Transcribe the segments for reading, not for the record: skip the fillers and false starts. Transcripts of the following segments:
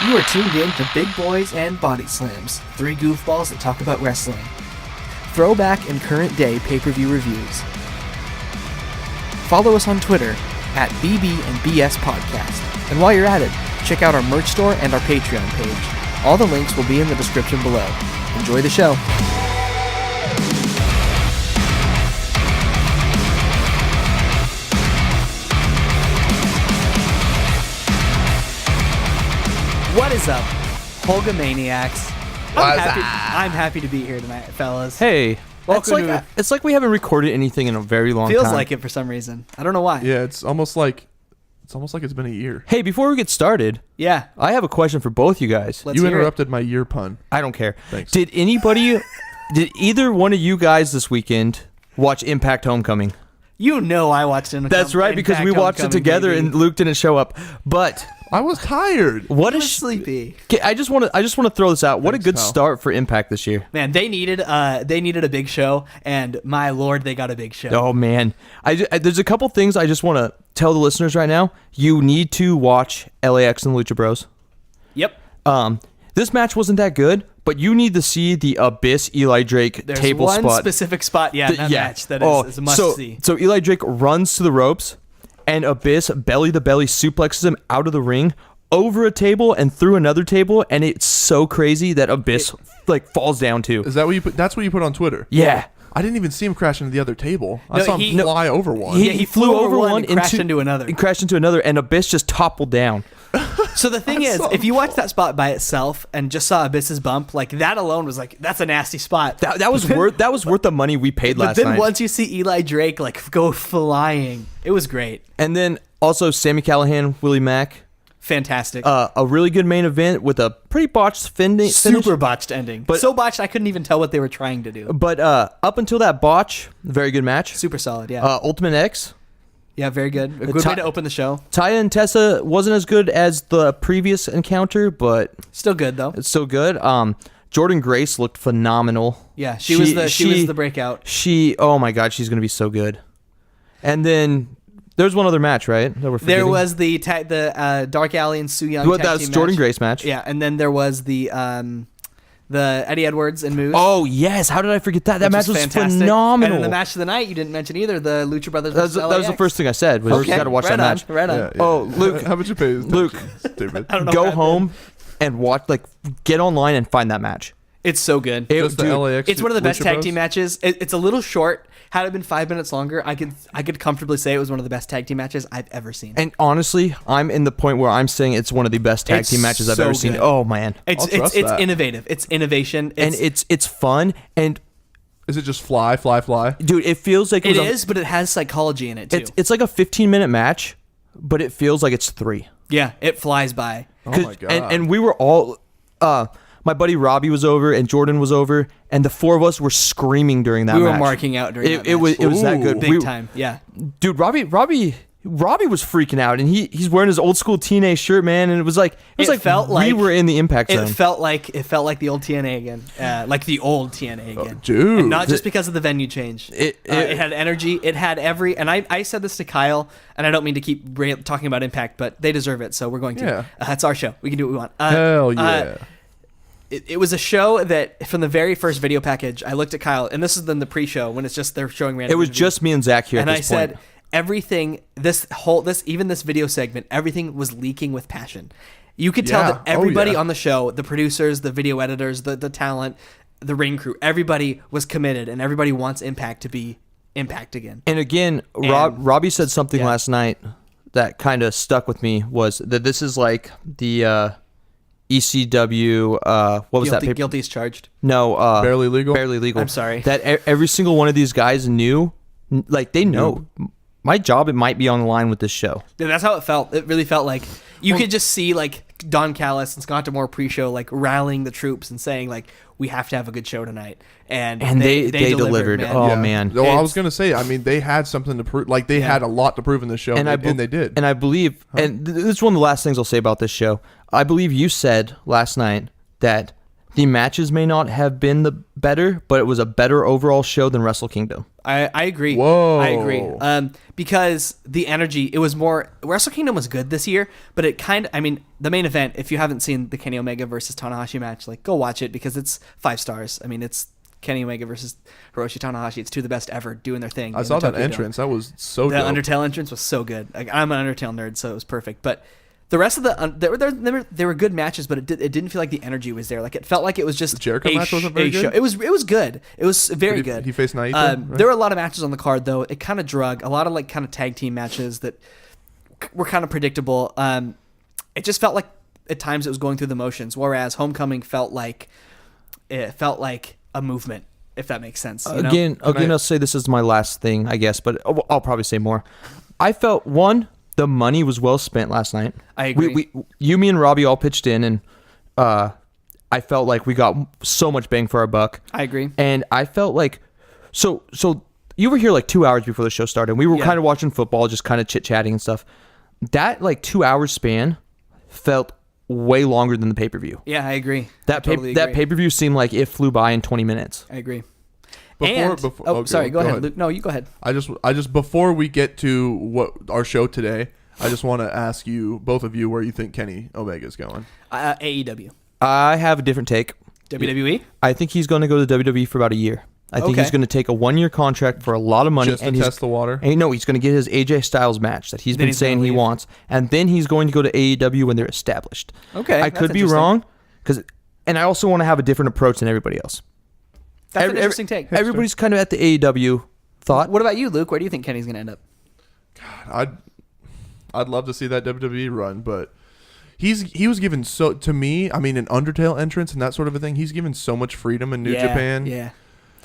You are tuned in to Big Boys and Body Slams, three goofballs that talk about wrestling. Throwback and current day pay-per-view reviews. Follow us on Twitter at BB&BS Podcast. And while you're at it, check out our merch store and our Patreon page. All the links will be in the description below. Enjoy the show. What is up, Hulkamaniacs? I'm happy to be here tonight, fellas. Hey, Welcome it's like we haven't recorded anything in a very long time. Feels like it for some reason. I don't know why. Yeah, it's almost like it's been a year. Hey, before we get started, Yeah. I have a question for both you guys. Let's You hear it. interrupted my year pun. I don't care. Thanks. Did either one of you guys this weekend watch Impact Homecoming? You know I watched it. That's right, because we watched it together and Luke didn't show up. But I was tired. what I is was sleepy. I just want to throw this out. What Thanks, a good pal. start for Impact this year. Man, they needed a big show, and my lord, they got a big show. Oh man, there's a couple things I just want to tell the listeners right now. You need to watch LAX and Lucha Bros. Yep. This match wasn't that good, but you need to see the Abyss Eli Drake There's table one spot. specific spot, in that match that is a must see. So Eli Drake runs to the ropes, and Abyss belly to belly suplexes him out of the ring, over a table and through another table, and it's so crazy that Abyss falls down too. Is that what you put? That's what you put on Twitter. Yeah. I didn't even see him crash into the other table. I No, saw him fly over one. He flew over one and crashed into another. And crashed into another, and Abyss just toppled down. So the thing is, if you watch that spot by itself and just saw Abyss's bump, that alone was that's a nasty spot. That was worth the money we paid But last then night. once you see Eli Drake go flying, it was great. And then also Sami Callihan, Willie Mack. Fantastic. A really good main event with a pretty botched finish. Super botched ending. But- So botched I couldn't even tell what they were trying to do. But up until that botch, very good match. Super solid, yeah. Ultimate X, Yeah, very good. A good way to open the show. Taya and Tessa wasn't as good as the previous encounter, but Still good though. it's still good. Jordan Grace looked phenomenal. Yeah, she was the breakout. Oh my god, she's gonna be so good. And then there's one other match, right? That we're There forgetting? was the Dark Alley and Su Yung Well, tag that's team Jordan match. Grace match. Yeah, and then there was the Eddie Edwards and Moose. Oh yes, how did I forget that? That which match was fantastic. phenomenal. And then the match of the night, you didn't mention either, the Lucha Brothers that was versus the first thing I said. Was Okay, you gotta watch right that match. on, right on. Yeah. Oh, Luke. How much you pay? Luke, Stupid. I don't know go what home and watch. Get online and find that match. It's so good. Just the Dude, LAX. It's one of the best Lucha tag Bros? team matches. It's a little short. Had it been 5 minutes longer, I could comfortably say it was one of the best tag team matches I've ever seen. And honestly, I'm in the point where I'm saying it's one of the best tag It's team matches I've so ever seen. good. Oh man, It's I'll trust it's that. innovative. It's innovation. and it's fun, and Is it just fly? dude, it feels like It was is, but it has psychology in it too. It's like a 15-minute match, but it feels like it's 3. Yeah, it flies by. Oh my god. And we were all my buddy Robbie was over and Jordan was over, and the four of us were screaming during that We match. were marking out during that It was that Ooh. good. big time. Yeah. Dude, Robbie was freaking out, and he's wearing his old school TNA shirt, man, and it was like felt we like- were in the Impact Zone. It felt like the old TNA again, like the old TNA again, dude. And not just because of the venue change. It- It had energy. It had and I said this to Kyle, and I don't mean to keep talking about Impact, but they deserve it, so we're going to. Yeah. It's our show. We can do what we want. Hell yeah. It was a show that from the very first video package, I looked at Kyle, and this is then the pre-show when it's just they're showing random. It was interviews. just me and Zach here. And at I this said point. everything. This video segment, everything was leaking with passion. You could tell Yeah. that everybody Oh, yeah. on the show, the producers, the video editors, the talent, the ring crew, everybody was committed, and everybody wants Impact to be Impact again. And again, Robbie said something last night that kind of stuck with me, was that this is like the ECW. What was that? paper? Guilty as charged. No, Barely Legal? Barely legal. I'm sorry. That every single one of these guys knew, they know. My job, it might be on the line with this show. Yeah, that's how it felt. It really felt like you could just see Don Callis and Scott D'Amore pre-show rallying the troops and saying we have to have a good show tonight, and they delivered. man. Oh Yeah. man. No, I It's- was gonna say. I mean, they had something to prove. They had a lot to prove in this show, and they did. And I believe, and this is one of the last things I'll say about this show. I believe you said last night that The matches may not have been the better, but it was a better overall show than Wrestle Kingdom. I agree. Whoa. I agree. Because the energy, it was more... Wrestle Kingdom was good this year, but it kind of... I mean, the main event, if you haven't seen the Kenny Omega versus Tanahashi match, like, go watch it because it's 5 stars. I mean, it's Kenny Omega versus Hiroshi Tanahashi. It's 2 of the best ever doing their thing. I saw that entrance. That was so dope. The Undertale entrance was so good. Like, I'm an Undertale nerd, so it was perfect. But... The rest of they were good matches, but it didn't feel like the energy was there. Like it felt like it was just the Jericho match wasn't very good. Show. It was good. It was very good. He faced Naito. Right? There were a lot of matches on the card though. It kind of drug a lot of like kind of tag team matches that were kind of predictable. It just felt like at times it was going through the motions, whereas Homecoming felt like a movement. If that makes sense. Again, I'll say this is my last thing, I guess, but I'll probably say more. I felt the money was well spent last night. I agree. You, me, and Robbie all pitched in, and I felt like we got so much bang for our buck. I agree. And I felt like, so you were here like 2 hours before the show started, and we were kind of watching football, just kind of chit-chatting and stuff. That like 2 hour span felt way longer than the pay-per-view. Yeah, I agree. That pay-per-view seemed like it flew by in 20 minutes. I agree. Sorry, go ahead, Luke. No, you go ahead. I just before we get to what our show today, I just want to ask you, both of you, where you think Kenny Omega is going. AEW. I have a different take. WWE. I think he's going to go to WWE for about a year. I think he's going to take a 1-year contract for a lot of money just to test the water. And he's going to get his AJ Styles match that he's been saying he wants, and then he's going to go to AEW when they're established. Okay, I could be wrong, and I also want to have a different approach than everybody else. That's an interesting take. Everybody's kind of at the AEW thought. What about you, Luke? Where do you think Kenny's going to end up? God, I'd love to see that WWE run, but he was given to me, I mean, an Undertale entrance and that sort of a thing. He's given so much freedom in New Japan. Yeah.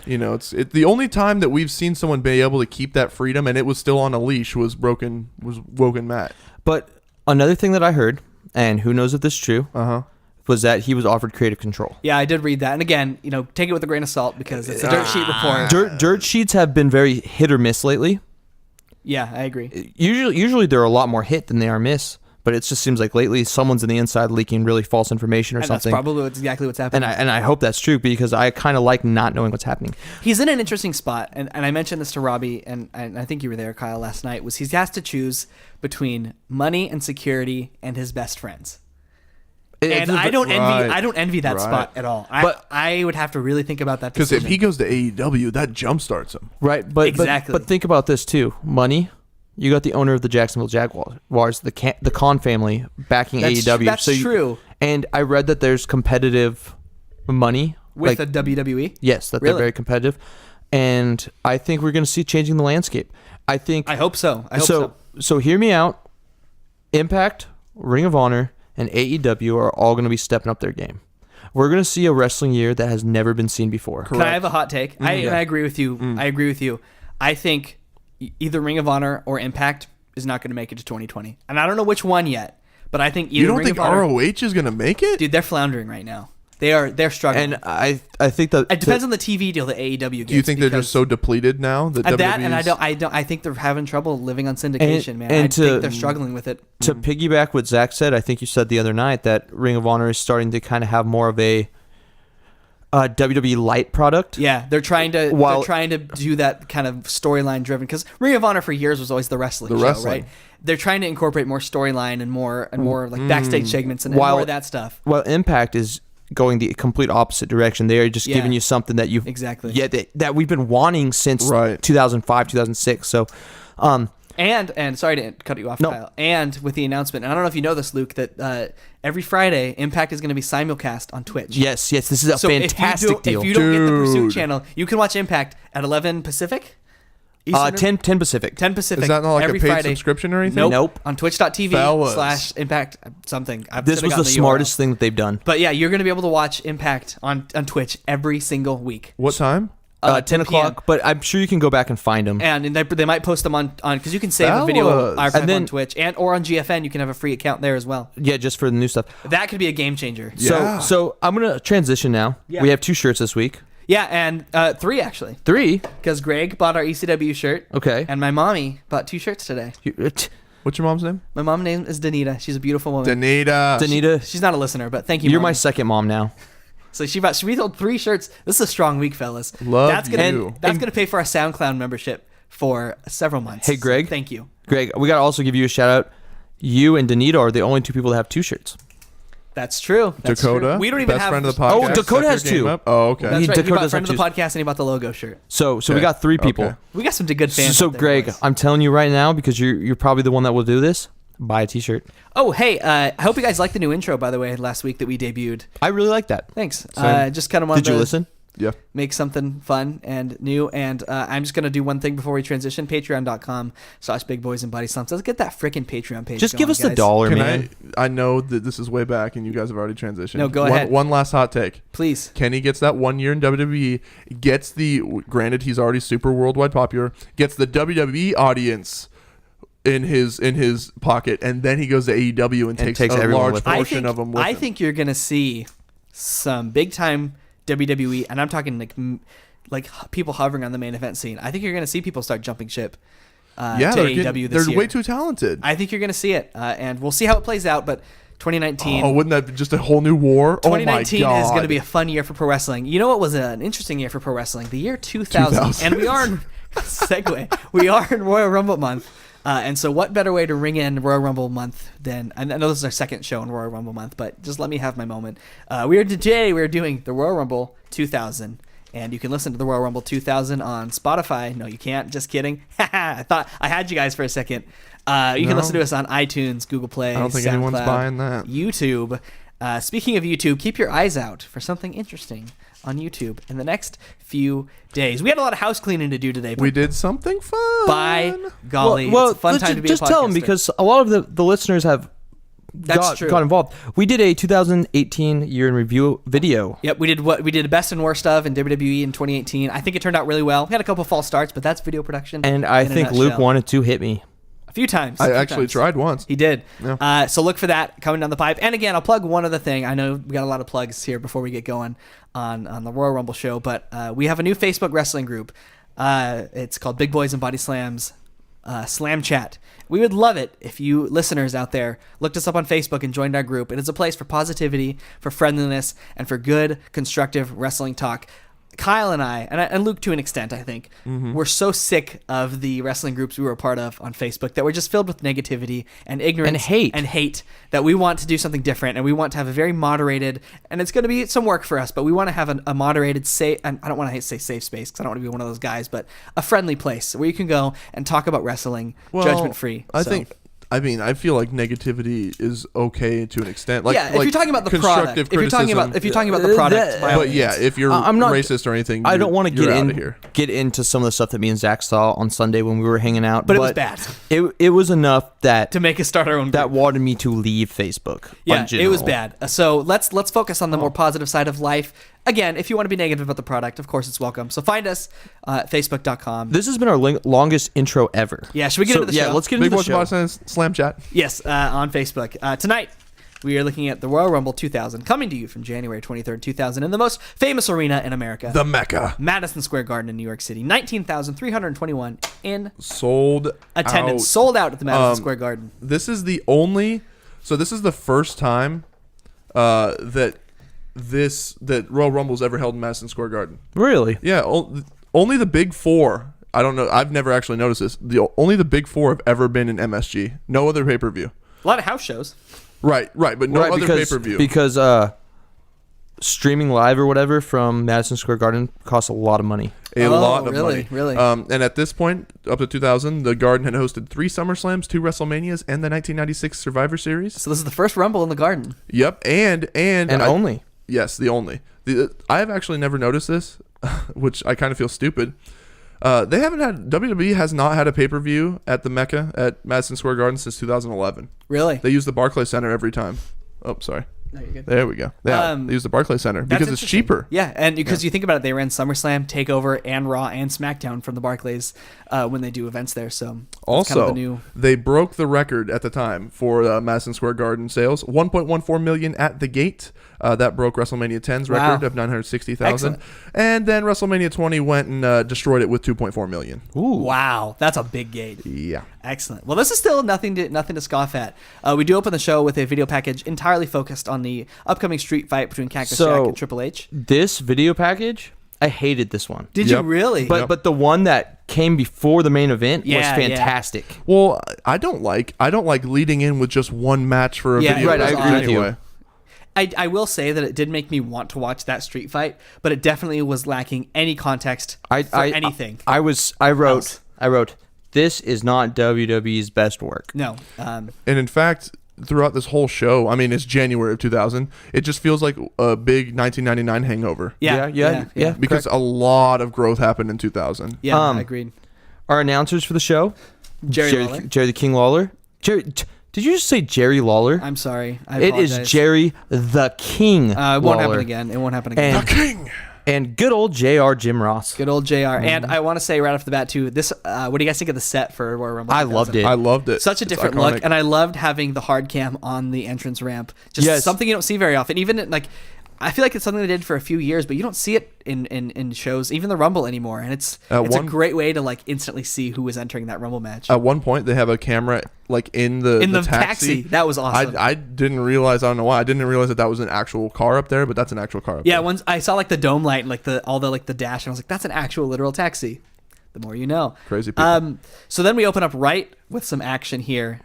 It's the only time that we've seen someone be able to keep that freedom, and it was still on a leash, was Woken Matt. But another thing that I heard, and who knows if this is true, was that he was offered creative control. Yeah, I did read that. And again, take it with a grain of salt because it's a dirt sheet report. Dirt sheets have been very hit or miss lately. Yeah, I agree. Usually they're a lot more hit than they are miss, but it just seems like lately someone's on the inside leaking really false information or something. That's probably exactly what's happening. And I hope that's true because I kind of like not knowing what's happening. He's in an interesting spot, and I mentioned this to Robbie, and I think you were there, Kyle, last night, was he has to choose between money and security and his best friends. And I don't envy that spot at all. But I would have to really think about that decision. Because if he goes to AEW, that jumpstarts him. Right, exactly. But think about this too. Money. You got the owner of the Jacksonville Jaguars, the Khan family backing AEW. That's true. And I read that there's competitive money with the WWE. Yes, that they're very competitive, and I think we're going to see changing the landscape. I hope so. I hope so. So hear me out. Impact, Ring of Honor, and AEW are all going to be stepping up their game. We're going to see a wrestling year that has never been seen before. Correct. Can I have a hot take? I agree with you. I agree with you. I think either Ring of Honor or Impact is not going to make it to 2020. And I don't know which one yet, but I think either You don't Ring think of Honor, ROH is going to make it? Dude, they're floundering right now. They're struggling. And I think that it depends on the TV deal that AEW gets. Do you think they're just so depleted now that I think they're having trouble living on syndication, man. I think they're struggling with it. To piggyback what Zach said, I think you said the other night that Ring of Honor is starting to kind of have more of a WWE light product. Yeah, they're trying to do that kind of storyline driven, because Ring of Honor for years was always the wrestling show, right? They're trying to incorporate more storyline and more like backstage segments and more of that stuff. Well, Impact is going the complete opposite direction. They are just giving you something that that we've been wanting since 2005, 2006. So, and sorry to cut you off, Kyle. And with the announcement, and I don't know if you know this, Luke, that every Friday Impact is going to be simulcast on Twitch. Yes, this is a fantastic deal. If you don't get the Pursuit channel, you can watch Impact at 11 Pacific. 10 Pacific. 10 Pacific. Is that not like every a paid Friday. subscription or anything? Nope. On twitch.tv/Impact something. This was the smartest thing that they've done. But yeah, you're going to be able to watch Impact on Twitch every single week. What time? 10 o'clock, but I'm sure you can go back and find them. And they might post them on because you can save a video archive on Twitch or on GFN. You can have a free account there as well. Yeah, just for the new stuff. That could be a game changer. Yeah. So I'm going to transition now. Yeah. We have 2 shirts this week. Yeah, and 3 actually. 3? Because Greg bought our ECW shirt. Okay. And my mommy bought 2 shirts today. What's your mom's name? My mom's name is Danita. She's a beautiful woman. Danita. She's not a listener, but thank you, You're Mommy. my second mom now. So she sold 3 shirts. This is a strong week, fellas. Love That's gonna pay for our SoundCloud membership for several months. Hey, Greg. So thank you. Greg, we got to also give you a shout out. You and Danito are the only 2 people that have 2 shirts. That's true. That's Dakota, true. We don't even best have. friend of the podcast. Oh, Dakota has Step your game 2. up. Oh, okay. That's right. He Dakota bought does friend of have the 2. podcast and he bought the logo shirt. So we got 3 people. Okay. We got some good fans. So out there, Greg, boys. I'm telling you right now, because you're probably the one that will do this. Buy a T-shirt. Oh, hey, I hope you guys liked the new intro, by the way, last week that we debuted. I really like that. Thanks. Same. Just kind of wanted Did you to listen? Yeah. make something fun and new. And I'm just going to do one thing before we transition. Patreon.com/BigBoysAndBodySlumps. Let's get that freaking Patreon page Just going, give us the guys. dollar, Can man. I know that this is way back and you guys have already transitioned. No, go ahead. One last hot take. Please. Kenny gets that 1 year in WWE, gets granted he's already super worldwide popular, gets the WWE audience in his pocket, and then he goes to AEW and takes a everyone large with him. portion of them with I him. think you're going to see some big time WWE, and I'm talking like people hovering on the main event scene. I think you're going to see people start jumping ship to AEW this they're year. way too talented. I think you're going to see it, and we'll see how it plays out. But 2019. Oh, wouldn't that be just a whole new war? 2019 oh my God. is going to be a fun year for pro wrestling. You know what was an interesting year for pro wrestling? The year 2000. And we are in segue. We are in Royal Rumble month. And so what better way to ring in Royal Rumble month than, I know this is our second show in Royal Rumble month, but just let me have my moment. We're doing the Royal Rumble 2000. And you can listen to the Royal Rumble 2000 on Spotify. No, you can't. Just kidding. I thought I had you guys for a second. You can listen to us on iTunes, Google Play, I don't think SoundCloud, anyone's buying that. YouTube. Speaking of YouTube, keep your eyes out for something interesting on YouTube in the next few days. We had a lot of house cleaning to do today. But We did something fun. by golly, well, it's a fun let's time to be just a tell them podcaster. because a lot of the listeners have got involved. We did a 2018 year in review video. Yep, we did best and worst of in WWE in 2018. I think it turned out really well. We had a couple false starts, but that's video production. And I in a think Luke nutshell. wanted to hit me. a few times. I actually tried once. He did. Yeah. So look for that coming down the pipe. And again, I'll plug one other thing. I know we got a lot of plugs here before we get going on the Royal Rumble show, but we have a new Facebook wrestling group. It's called Big Boys and Body Slams Slam Chat. We would love it if you listeners out there looked us up on Facebook and joined our group. It is a place for positivity, for friendliness, and for good, constructive wrestling talk. Kyle and I, and Luke to an extent, I think, we're so sick of the wrestling groups we were a part of on Facebook that we're just filled with negativity and ignorance And hate. that we want to do something different, and we want to have a very moderated, and it's going to be some work for us, but we want to have a moderated, safe, and I don't want to say safe space because I don't want to be one of those guys, but a friendly place where you can go and talk about wrestling judgment-free. I feel like negativity is okay to an extent. If you're talking about the product, if you're talking about the product, by all but yeah, means. if you're I'm not racist or anything, I don't want to here. get into some of the stuff that me and Zach saw on Sunday when we were hanging out. But it was bad. It was enough that to make us start our own group. that wanted me to leave Facebook. Yeah, in it was general. bad. So let's focus on the more positive side of life. Again, if you want to be negative about the product, of course it's welcome. So find us at facebook.com. This has been our longest intro ever. Yeah, should we get into the show? Yeah, let's get Big into the Boys show. Slam Chat. Yes, on Facebook. Tonight, we are looking at the Royal Rumble 2000, coming to you from January 23rd, 2000, in the most famous arena in America. The Mecca. Madison Square Garden in New York City. 19,321 in Sold attendance. out. Sold out at the Madison Square Garden. This is the first time that Royal Rumble's ever held in Madison Square Garden. Really? Yeah, only the big four. I don't know. I've never actually noticed this. Only the big four have ever been in MSG. No other pay-per-view. A lot of house shows. Right, but no other pay-per-view. Because streaming live or whatever from Madison Square Garden costs a lot of money. A lot of money. Really? And at this point, up to 2000, the Garden had hosted 3 SummerSlams, 2 WrestleManias, and the 1996 Survivor Series. So this is the first Rumble in the Garden. Yep, and only. Yes, the only. I have actually never noticed this, which I kind of feel stupid. WWE has not had a pay-per-view at the Mecca at Madison Square Garden since 2011. Really? They use the Barclays Center every time. Oh, sorry. No, you're good. There we go. Yeah, they use the Barclays Center because it's cheaper. Yeah, and because you think about it, they ran SummerSlam, TakeOver, and Raw and SmackDown from the Barclays when they do events there. So also, kind of the new... they broke the record at the time for Madison Square Garden sales, 1.14 million at the gate. That broke WrestleMania 10's record of 960,000. And then WrestleMania 20 went and destroyed it with 2.4 million. Ooh. Wow, that's a big gate. Yeah. Excellent. Well, this is still nothing to scoff at. We do open the show with a video package entirely focused on the upcoming street fight between Cactus So- Jack and Triple H. This video package, I hated this one. Did you really? But the one that came before the main event was Yeah, yeah. fantastic. Well, I don't like leading in with just one match for a Yeah, video. right, I agree with you. anyway. I will say that it did make me want to watch that street fight, but it definitely was lacking any context for anything. I wrote, this is not WWE's best work. No. And in fact, throughout this whole show, I mean, it's January of 2000. It just feels like a big 1999 hangover. Yeah. Because a lot of growth happened in 2000. Yeah, I agreed. Our announcers for the show, Jerry Lawler. Jerry the King Lawler. Did you just say Jerry Lawler? I'm sorry. I It apologize. is Jerry the King. It won't Lawler. happen again. It won't happen again. And- The King. And good old JR Jim Ross. Good old JR. And I want to say right off the bat, too, this. What do you guys think of the set for Royal Rumble? I loved 2000? it. I loved it. Such a It's different iconic. look, and I loved having the hard cam on the entrance ramp. Just Yes. something you don't see very often. Even like, I feel like it's something they did for a few years, but you don't see it in shows, even the Rumble anymore. And it's a great way to like instantly see who was entering that Rumble match. At one point, they have a camera like in the taxi. That was awesome. I didn't realize. I don't know why. I didn't realize that was an actual car up there, but that's an actual car up Yeah, there. once I saw like the dome light and like the dash, and I was like, that's an actual literal taxi. The more you know. Crazy people. So then we open up right with some action here.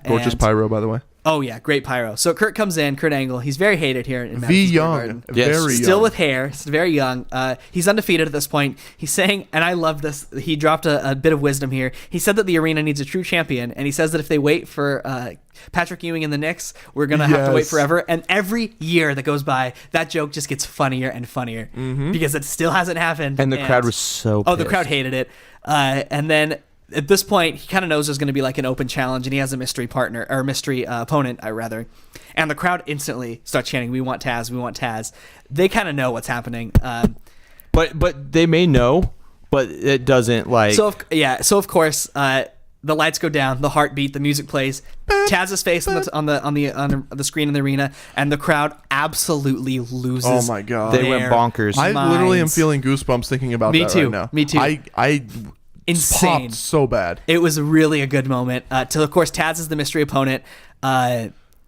Gorgeous and- pyro, by the way. Oh yeah, great pyro. So Kurt comes in, Kurt Angle. He's very hated here in V Madison Square Young. Garden. Yes. Very Still young. with hair, he's very young. He's undefeated at this point. He's saying, and I love this, he dropped a bit of wisdom here. He said that the arena needs a true champion, and he says that if they wait for Patrick Ewing and the Knicks, we're going to have to wait Yes. forever. And every year that goes by, that joke just gets funnier and funnier because it still hasn't happened. And the crowd was so Oh, the pissed. crowd hated it. And then at this point, he kind of knows there's going to be like an open challenge, and he has a mystery partner or mystery opponent, rather. And the crowd instantly starts chanting, "We want Taz! We want Taz!" They kind of know what's happening. But they may know, but it doesn't like. So of course, the lights go down, the heartbeat, the music plays, Taz's face on the screen in the arena, and the crowd absolutely loses. Oh my God. they went their bonkers. I literally am minds. feeling goosebumps thinking about Me that too. right now. Me too. I Insane. popped so bad. It was really a good moment. Till of course Taz is the mystery opponent,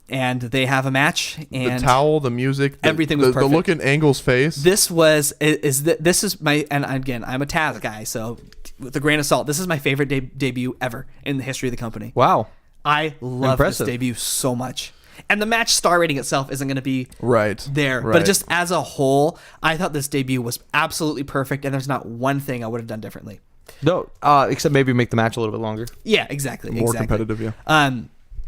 and they have a match. And The towel, the music, everything was the perfect. look in Angle's face. this is my, and again, I'm a Taz guy, so with a grain of salt, this is my favorite debut ever in the history of the company. wow. I love Impressive. this debut so much. And the match star rating itself isn't going to be Right. there, Right. but just as a whole, I thought this debut was absolutely perfect, and there's not one thing I would have done differently. No, except maybe make the match a little bit longer. Yeah, exactly. More exactly. competitive, yeah.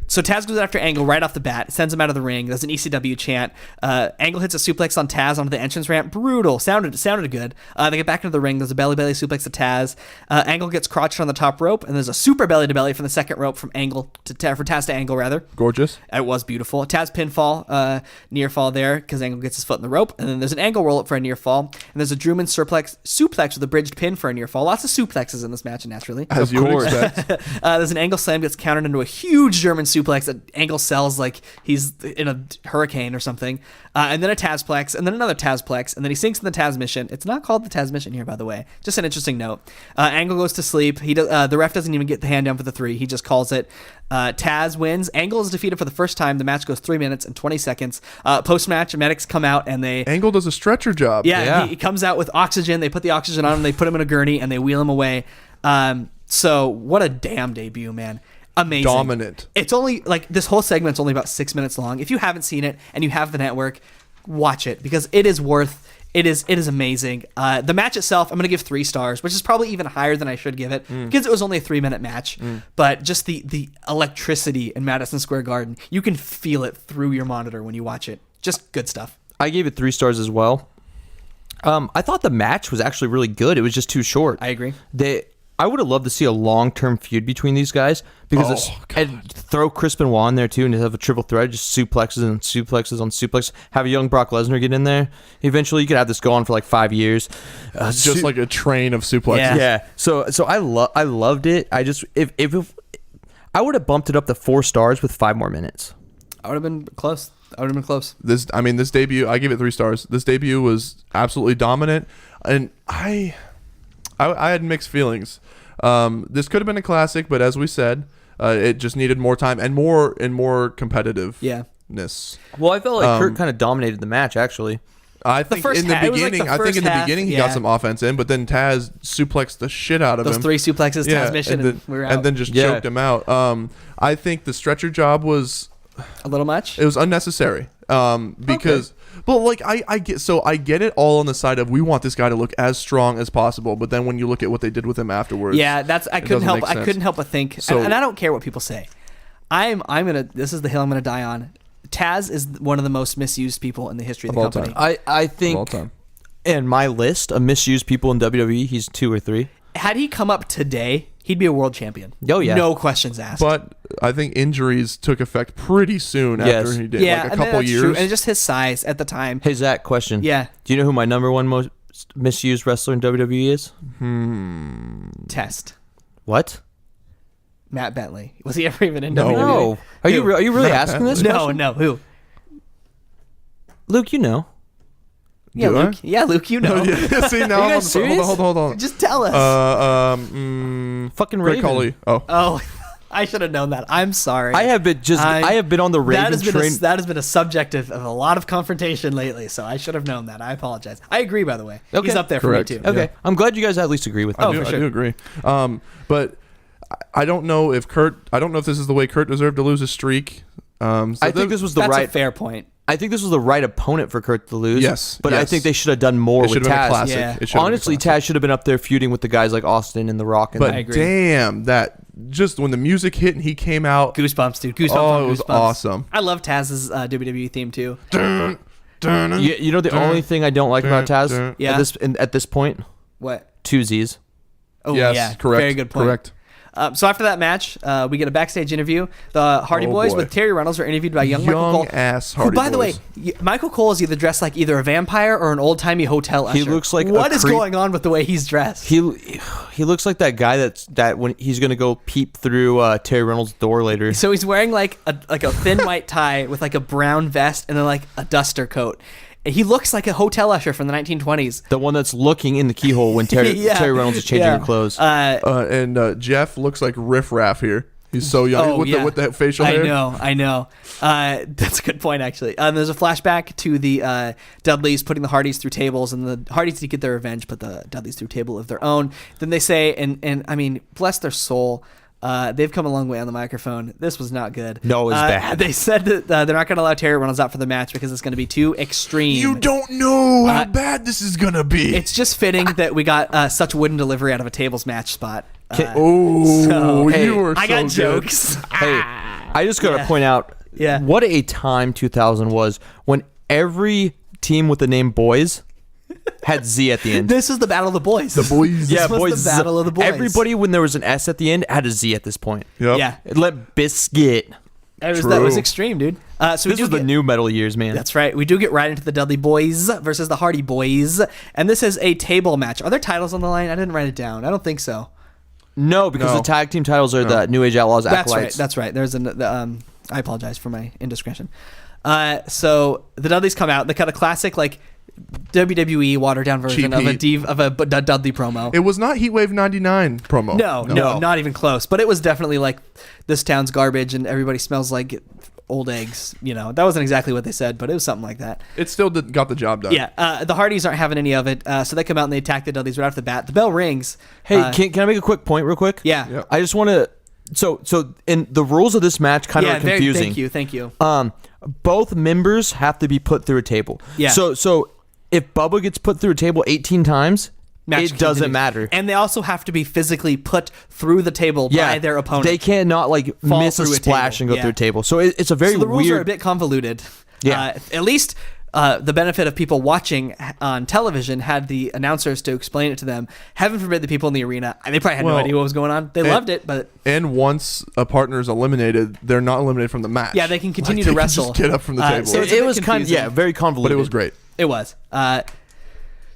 So Taz goes after Angle right off the bat, sends him out of the ring. There's an ECW chant. Angle hits a suplex on Taz onto the entrance ramp. Brutal. Sounded good. They get back into the ring. There's a belly suplex to Taz. Angle gets crotched on the top rope, and there's a super belly to belly from the second rope from Angle for Taz to Angle rather. Gorgeous. It was beautiful. Taz pinfall, near fall there because Angle gets his foot in the rope, and then there's an Angle roll up for a near fall, and there's a Drewman suplex with a bridged pin for a near fall. Lots of suplexes in this match, naturally. As you would course. expect. There's an Angle slam gets countered into a huge German suplex that Angle sells like he's in a hurricane or something, and then a Tazplex, and then another Tazplex, and then he sinks in the Taz mission. It's not called the Taz mission here, by the way. Just an interesting note. Angle goes to sleep. The ref doesn't even get the hand down for the 3. He just calls it. Taz wins. Angle is defeated for the first time. The match goes 3 minutes and 20 seconds. Post-match, medics come out and they... Angle does a stretcher job. Yeah. He comes out with oxygen. They put the oxygen on him. They put him in a gurney and they wheel him away. So what a damn debut, man. Amazing. Dominant. It's only like this whole segment's only about 6 minutes long. If you haven't seen it and you have the network, watch it because it is amazing. The match itself, I'm going to give 3 stars, which is probably even higher than I should give it because it was only a 3-minute match. But just the electricity in Madison Square Garden, you can feel it through your monitor when you watch it. Just good stuff. I gave it 3 stars as well. I thought the match was actually really good. It was just too short. I agree. I would have loved to see a long-term feud between these guys because and throw Chris Benoit in there too and have a triple threat, just suplexes and suplexes on suplex. Have a young Brock Lesnar get in there. Eventually, you could have this go on for like 5 years. Just like a train of suplexes. Yeah. So I loved it. I just if I would have bumped it up to 4 stars with 5 more minutes. I would have been close. This debut, I give it 3 stars. This debut was absolutely dominant, and I had mixed feelings. This could have been a classic, but as we said, it just needed more time and more competitive. Yeah. ness. Well, I felt like Kurt kind of dominated the match, actually. I think in the beginning he got some offense in, but then Taz suplexed the shit out of him. Those 3 suplexes, Taz mission, and we were out. And then just choked him out. I think the stretcher job was a little much. It was unnecessary. Because but like I get it all on the side of we want this guy to look as strong as possible, but then when you look at what they did with him afterwards, I couldn't help but think, so, and I don't care what people say. This is the hill I'm gonna die on. Taz is one of the most misused people in the history of the company. I think in my list of misused people in WWE, he's 2 or 3. Had he come up today, he'd be a world champion. Oh yeah, no questions asked. But I think injuries took effect pretty soon after he did, like a couple years. True. And just his size at the time. Hey Zach, question. Yeah. Do you know who my number 1 most misused wrestler in WWE is? Test. What? Matt Bentley. Was he ever even in WWE? No. Are you really asking this question? No. Who? Luke, you know. Yeah, Luke. Yeah, Luke, you know. See, now I'm on hold on. Just tell us. Fucking Ray Coley. Oh, I should have known that. I'm sorry. I have been on the Raven train. That has been a subject of a lot of confrontation lately, so I should have known that. I apologize. I agree, by the way. Okay. He's up there for me too. Okay. Yeah. I'm glad you guys at least agree with me. For sure. I do agree. But I don't know if this is the way Kurt deserved to lose his streak. I think this was the right fair point. I think this was the right opponent for Kurt to lose. Yes, but I think they should have done more with Taz. Yeah. Honestly, Taz should have been up there feuding with the guys like Austin and The Rock. And but damn, that just when the music hit and he came out, goosebumps, dude. Goosebumps. Oh, it was awesome. I love Taz's WWE theme too. You know the only thing I don't like about Taz at this point? What? 2 Z's. Oh yes, yeah, correct. Very good point. Correct. So after that match, we get a backstage interview. The Hardy Boys with Terry Reynolds are interviewed by young Michael Cole. Ass Hardy By the way, Michael Cole is either dressed like either a vampire or an old-timey hotel usher. He looks like what is going on with the way he's dressed? He looks like that guy that when he's gonna go peep through Terry Reynolds' door later. So he's wearing like a thin white tie with like a brown vest and then like a duster coat. He looks like a hotel usher from the 1920s. The one that's looking in the keyhole when Terry Reynolds is changing her clothes. And Jeff looks like Riff Raff here. He's so young with that facial hair. I know. That's a good point, actually. There's a flashback to the Dudleys putting the Hardys through tables, and the Hardys to get their revenge put the Dudleys through a table of their own. Then they say, and I mean, bless their soul, they've come a long way on the microphone. This was not good. No, it was bad. They said that they're not going to allow Terry Reynolds out for the match because it's going to be too extreme. You don't know how bad this is going to be. It's just fitting that we got such wooden delivery out of a tables match spot. You were I got jokes. Hey, I just got to point out what a time 2000 was when every team with the name Boys had Z at the end. This is the Battle of the Boys. The Boys. This was the Battle of the Boys. Everybody, when there was an S at the end, had a Z at this point. Yep. Yeah. Let Biscuit. That was extreme, dude. So this was the new metal years, man. That's right. We do get right into the Dudley Boys versus the Hardy Boys. And this is a table match. Are there titles on the line? I didn't write it down. I don't think so. No, because the tag team titles are the New Age Outlaws Acolytes. That's right. There's I apologize for my indiscretion. So the Dudleys come out. They cut a classic like WWE watered down version of a Dudley promo. It was not Heatwave 99 promo. No, not even close. But it was definitely like this town's garbage and everybody smells like old eggs. You know, that wasn't exactly what they said, but it was something like that. It still got the job done. Yeah, the Hardys aren't having any of it, so they come out and they attack the Dudleys right off the bat. The bell rings. Hey, can I make a quick point real quick? Yeah. Yep. I just want to... So in the rules of this match kind of are confusing. Thank you. Both members have to be put through a table. Yeah. So if Bubba gets put through a table 18 times... Match it doesn't matter. And they also have to be physically put through the table by their opponent. They cannot miss a splash and go through a table. So it's a very weird... So the rules are a bit convoluted. Yeah. At least the benefit of people watching on television had the announcers to explain it to them. Heaven forbid the people in the arena. They probably had no idea what was going on. They loved it, but... And once a partner is eliminated, they're not eliminated from the match. Yeah, they can continue to wrestle. Just get up from the table. So it was kind of, very convoluted. But it was great. It was.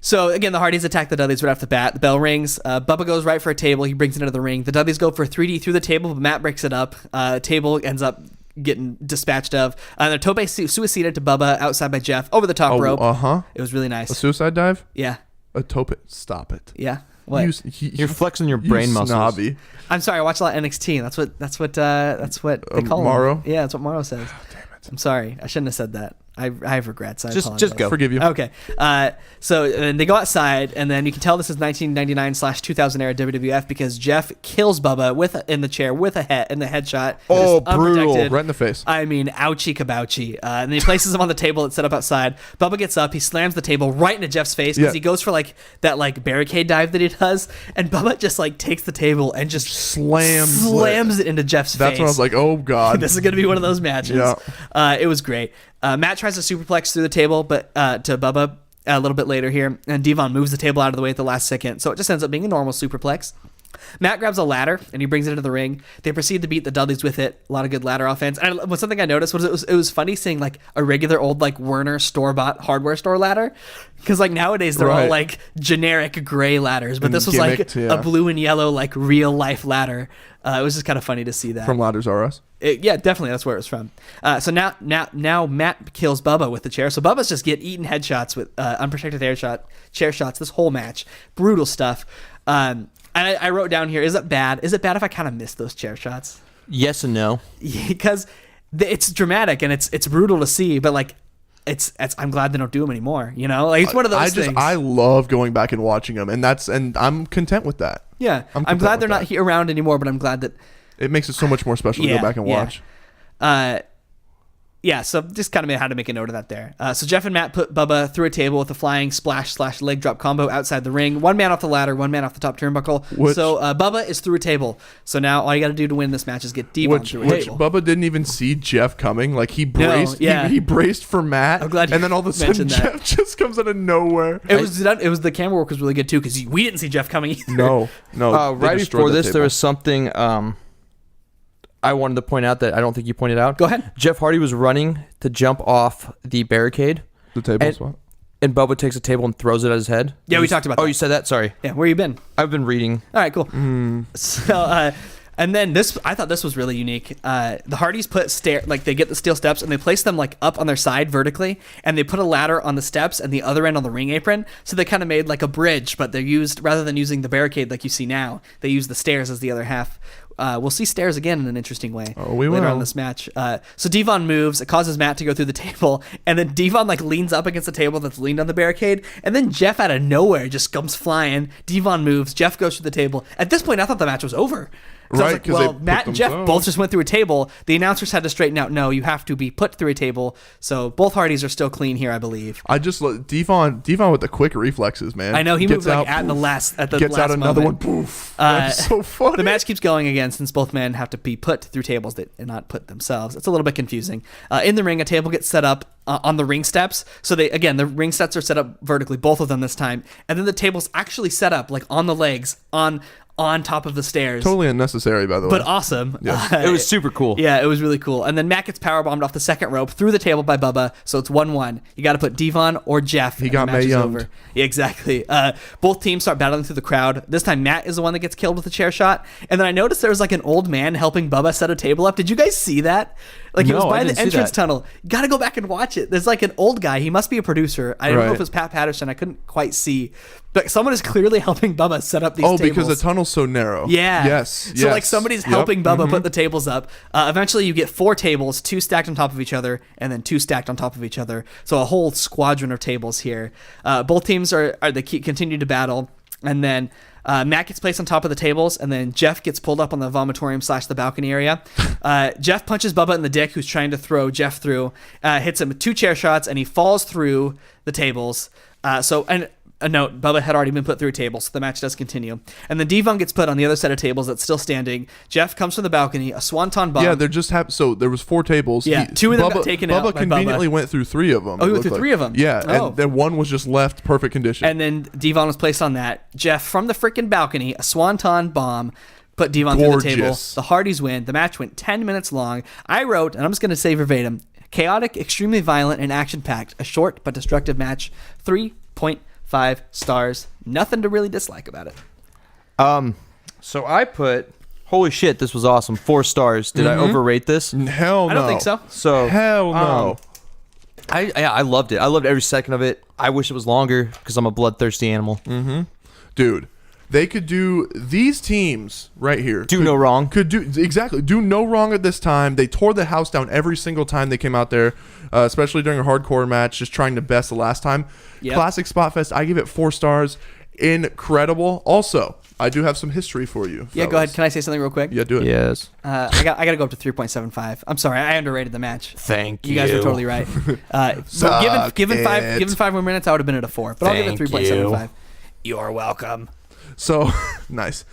So, again, the Hardys attack the Dudleys right off the bat. The bell rings. Bubba goes right for a table. He brings it into the ring. The Dudleys go for a 3D through the table, but Matt breaks it up. Table ends up getting dispatched of. And the tope suicided to Bubba outside by Jeff over the top rope. Uh-huh. It was really nice. A suicide dive? Yeah. A tope. Stop it. Yeah. What? You're flexing your brain muscles. Snobby. I'm sorry. I watch a lot of NXT. That's what they call Morrow? him. Yeah, that's what Morrow says. Damn it. I'm sorry. I shouldn't have said that. I have regrets. I apologize. Just go. Forgive you. Okay. So and they go outside, and then you can tell this is 1999/2000 era WWF because Jeff kills Bubba in the chair with a headshot. Oh, Just brutal. unprotected. Right in the face. I mean, ouchie kabouchie. And then he places him on the table that's set up outside. Bubba gets up. He slams the table right into Jeff's face because he goes for like that like barricade dive that he does. And Bubba just like takes the table and just slams it into Jeff's face. That's when I was like, oh, God. This is going to be one of those matches. Yeah. It was great. Matt tries to superplex through the table, but to Bubba a little bit later here. And Devon moves the table out of the way at the last second. So it just ends up being a normal superplex. Matt grabs a ladder and he brings it into the ring. They proceed to beat the Dudleys with it. A lot of good ladder offense. And something I noticed was it was funny seeing like a regular old like Werner store-bought hardware store ladder, because like nowadays they're all like generic gray ladders, but And this was like gimmicked, a blue and yellow like real life ladder. It was just kind of funny to see that. From Ladders R Us. Yeah, definitely. That's where it was from. So now Matt kills Bubba with the chair. So Bubba's just eating headshots with unprotected chair shots this whole match. Brutal stuff. And I wrote down here, is it bad? Is it bad if I kind of miss those chair shots? Yes and no. Because it's dramatic and it's brutal to see, but like it's I'm glad they don't do them anymore. You know, like it's one of those things. I love going back and watching them, and I'm content with that. Yeah, I'm glad they're not here around anymore, but I'm glad that it makes it so much more special to go back and watch. Yeah, so just kind of had to make a note of that there. So Jeff and Matt put Bubba through a table with a flying splash/leg drop combo outside the ring. One man off the ladder, one man off the top turnbuckle. So Bubba is through a table. So now all you got to do to win this match is get Devon through a table. Bubba didn't even see Jeff coming. Like he braced. He braced for Matt. I'm glad you and then all of a sudden Jeff just comes out of nowhere. It was the camera work was really good too because we didn't see Jeff coming either. No. Right before this, there was something I wanted to point out that I don't think you pointed out. Go ahead. Jeff Hardy was running to jump off the barricade. The table spot. And Bubba takes a table and throws it at his head. Yeah, we talked about that. Oh, you said that? Sorry. Yeah, where you been? I've been reading. All right, cool. So, and then I thought this was really unique. The Hardys put they get the steel steps and they place them like up on their side vertically, and they put a ladder on the steps and the other end on the ring apron. So they kind of made like a bridge, but they used, rather than using the barricade like you see now, they use the stairs as the other half. We'll see stairs again in an interesting way later on this match. So Devon moves. It causes Matt to go through the table. And then Devon like leans up against the table that's leaned on the barricade. And then Jeff out of nowhere just comes flying. Devon moves. Jeff goes through the table. At this point, I thought the match was over. Right, I was like, well, Matt and Jeff both just went through a table. The announcers had to straighten out, no, you have to be put through a table. So both Hardys are still clean here, I believe. I just Devon with the quick reflexes, man. I know he moves like at the last gets out another one. Poof. That's so funny. The match keeps going again since both men have to be put through tables and not put themselves. It's a little bit confusing. In the ring, a table gets set up on the ring steps. So the ring steps are set up vertically, both of them this time, and then the table's actually set up like on the legs on top of the stairs. Totally unnecessary, by the way. But awesome. Yes. It was super cool. Yeah, it was really cool. And then Matt gets powerbombed off the second rope through the table by Bubba. So it's 1-1. You got to put Devon or Jeff. He got Mae Young'd. Yeah, exactly. Both teams start battling through the crowd. This time Matt is the one that gets killed with a chair shot. And then I noticed there was like an old man helping Bubba set a table up. Did you guys see that? Like it was by the entrance tunnel. You got to go back and watch it. There's like an old guy. He must be a producer. I don't know if it was Pat Patterson. I couldn't quite see. But someone is clearly helping Bubba set up these tables. Oh, because the tunnel's so narrow. Yeah. Yes. So like somebody's helping Bubba put the tables up. Eventually you get 4 tables, 2 stacked on top of each other, and then 2 stacked on top of each other. So a whole squadron of tables here. Both teams continue to battle, and then Matt gets placed on top of the tables, and then Jeff gets pulled up on the vomitorium / the balcony area. Jeff punches Bubba in the dick, who's trying to throw Jeff through, hits him with 2 chair shots, and he falls through the tables. A note, Bubba had already been put through a table, so the match does continue. And then Devon gets put on the other set of tables that's still standing. Jeff comes from the balcony, a swanton bomb. Yeah, so there was 4 tables. Yeah, 2 of them got taken out by Bubba. Conveniently went through 3 of them. Oh, he went through 3 of them? Yeah, and then 1 was just left perfect condition. And then Devon was placed on that. Jeff, from the freaking balcony, a swanton bomb, put Devon through the table. The Hardys win. The match went 10 minutes long. I wrote, and I'm just going to say verbatim, chaotic, extremely violent, and action-packed. A short but destructive match. 3.5 stars. Nothing to really dislike about it. So I put, holy shit, this was awesome. 4 stars. Did I overrate this? Hell no. I don't think so. So hell no. I loved it. I loved every second of it. I wish it was longer because I'm a bloodthirsty animal. Dude, They could do these teams right here. Do no wrong. Could do no wrong at this time. They tore the house down every single time they came out there, especially during a hardcore match, just trying to best the last time. Yep. Classic Spot Fest. I give it 4 stars. Incredible. Also, I do have some history for you. Yeah, fellas. go ahead. Can I say something real quick? Yeah, do it. Yes. I got to go up to 3.75. I'm sorry, I underrated the match. Thank you. You guys were totally right. So given 5 more minutes, I would have been at a 4. But I'll give it 3.75. You're welcome. So, nice.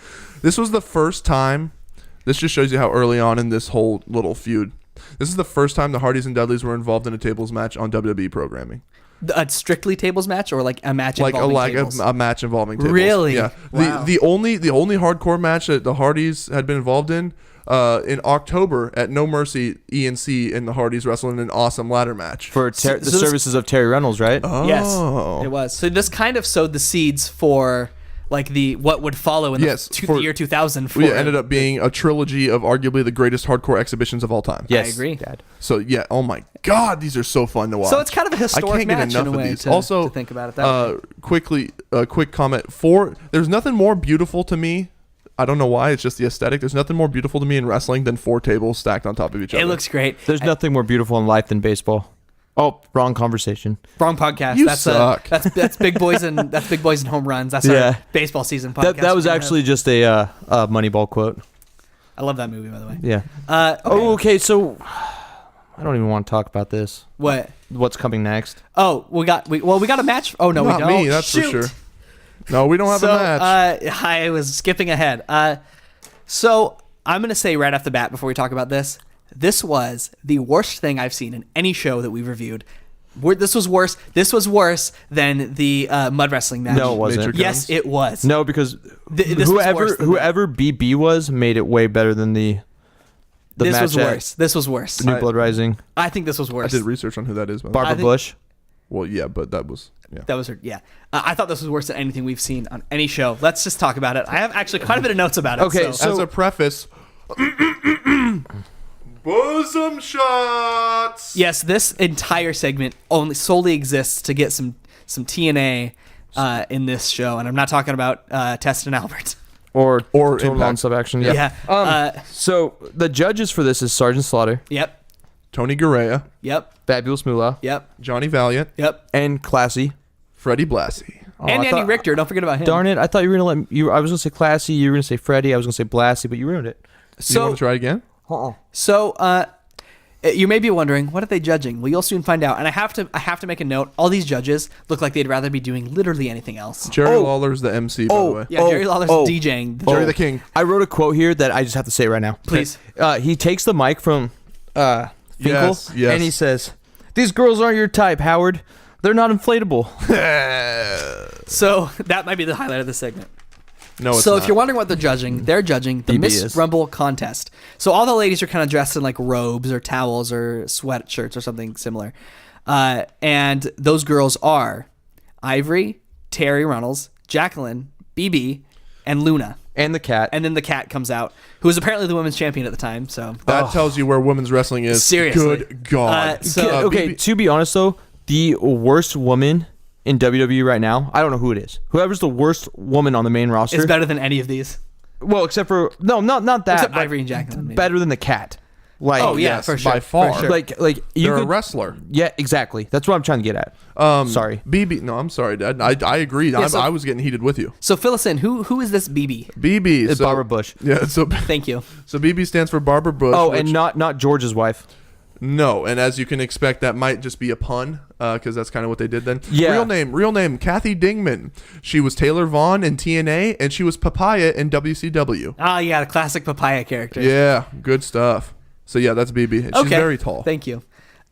This was the first time. This just shows you how early on in this whole little feud. This is the first time the Hardys and Dudleys were involved in a tables match on WWE programming. A strictly tables match or like a match involving tables? A match involving tables. Really? Yeah. Wow. The only hardcore match that the Hardys had been involved in October at No Mercy, ENC and the Hardys wrestled in an awesome ladder match For the services of Terry Reynolds, right? Oh. Yes, it was. So this kind of sowed the seeds for like what would follow in the year 2000. It ended up being a trilogy of arguably the greatest hardcore exhibitions of all time. Yes, I agree. Dad. So yeah, oh my God, these are so fun to watch. So it's kind of a I historic can't get match enough in a of way these. to, Also, to think about it that way. Quick comment. There's nothing more beautiful to me. I don't know why. It's just the aesthetic. There's nothing more beautiful to me in wrestling than 4 tables stacked on top of each other. It looks great. There's nothing more beautiful in life than baseball. Oh, wrong conversation. Wrong podcast. You that's suck. That's big boys and home runs. That's Yeah. our baseball season podcast. That was actually just a Moneyball quote. I love that movie, by the way. Yeah. Okay. Oh, okay. So I don't even want to talk about this. What? What's coming next? Oh, we got a match. Oh no, Not we don't. me, that's Shoot. for sure. No, we don't have a match. I was skipping ahead. So I'm gonna say right off the bat before we talk about this, this was the worst thing I've seen in any show that we've reviewed. This was worse. This was worse than the mud wrestling match. No, it wasn't. Major Yes, Guns? it was. No, because this was worse than whoever BB was made it way better than the this match was at worse. This was worse. New Blood Rising. I think this was I worse. did research on who that is. By the way. Barbara think- Bush. Well, yeah, but that was yeah. That was her. Yeah, I thought this was worse than anything we've seen on any show. Let's just talk about it. I have actually quite a bit of notes about it. Okay, so. As a preface, bosom shots. Yes, this entire segment only solely exists to get some TNA in this show, and I'm not talking about Test and Albert. Or Impact. non-sub action. Yeah. Yeah. So the judges for this is Sergeant Slaughter, Yep. Tony Garea, Yep. Fabulous Moolah, Yep. Johnny Valiant, Yep. and Classy. Freddie Blassie. Oh, And I Andy thought- Richter. Don't forget about him. Darn it! I thought you were gonna let you. I was gonna say Classy. You were gonna say Freddie. I was gonna say Blassie, but you ruined it. Do you want to try again? So you may be wondering, what are they judging? Well, you'll soon find out. And I have to make a note. All these judges look like they'd rather be doing literally anything else. Jerry Lawler's the MC, by the way. Yeah, Jerry Lawler's DJing. Jerry the King. I wrote a quote here that I just have to say right now. Please. He takes the mic from Finkel Yes. and he says, "These girls aren't your type, Howard. They're not inflatable." So that might be the highlight of this segment. No, it's So not. if you're wondering what they're judging the BB Miss is. Rumble contest. So all the ladies are kind of dressed in like robes or towels or sweatshirts or something similar. And those girls are Ivory, Terry Runnels, Jacqueline, BB, and Luna. And the cat. And then the cat comes out, who was apparently the women's champion at the time. So that tells you where women's wrestling is. Seriously. Good God. Okay, to be honest though, the worst woman in WWE right now, I don't know who it is. Whoever's the worst woman on the main roster. it's better than any of these. Well, except for not that. Except but Ivory and Jacqueline. Maybe. better than the cat. Like, Oh, yeah, yes, for sure. by far. For sure. like you They're a could, wrestler. yeah, exactly. That's what I'm trying to get at. Sorry. BB. No, I'm sorry, Dad. I agree. so- I was getting heated with you. So fill us in. Who is this BB? BB. It's Barbara Bush. Yeah. So Thank you. BB stands for Barbara Bush. Oh, which- and not George's wife. no. And as you can expect, that might just be a pun because that's kind of what they did then. Yeah. Real name, Kathy Dingman. She was Taylor Vaughn in TNA, and she was Papaya in WCW. Ah, yeah, the classic papaya character. Yeah, good stuff. So yeah, that's BB. And she's very tall. Thank you.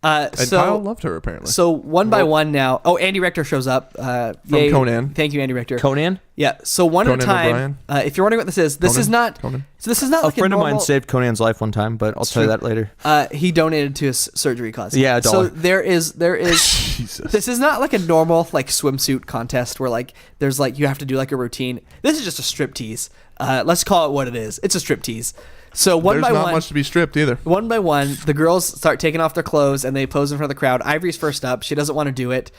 And So Kyle loved her apparently. So one by one now. Oh, Andy Richter shows up. From Conan. Thank you, Andy Richter. Conan? Yeah. So one at a Conan time. If you're wondering what this is, this is not. Conan. So this is not A like friend a of normal, mine saved Conan's life one time, but I'll tell you that later. He donated to his surgery cause. Yeah, $1. So there is. Jesus. This is not like a normal like swimsuit contest where like there's like you have to do like a routine. This is just a strip tease. Let's call it what it is. It's a strip tease. So one There's by not one. much to be stripped either. One by one, the girls start taking off their clothes and they pose in front of the crowd. Ivory's first up. She doesn't want to do it.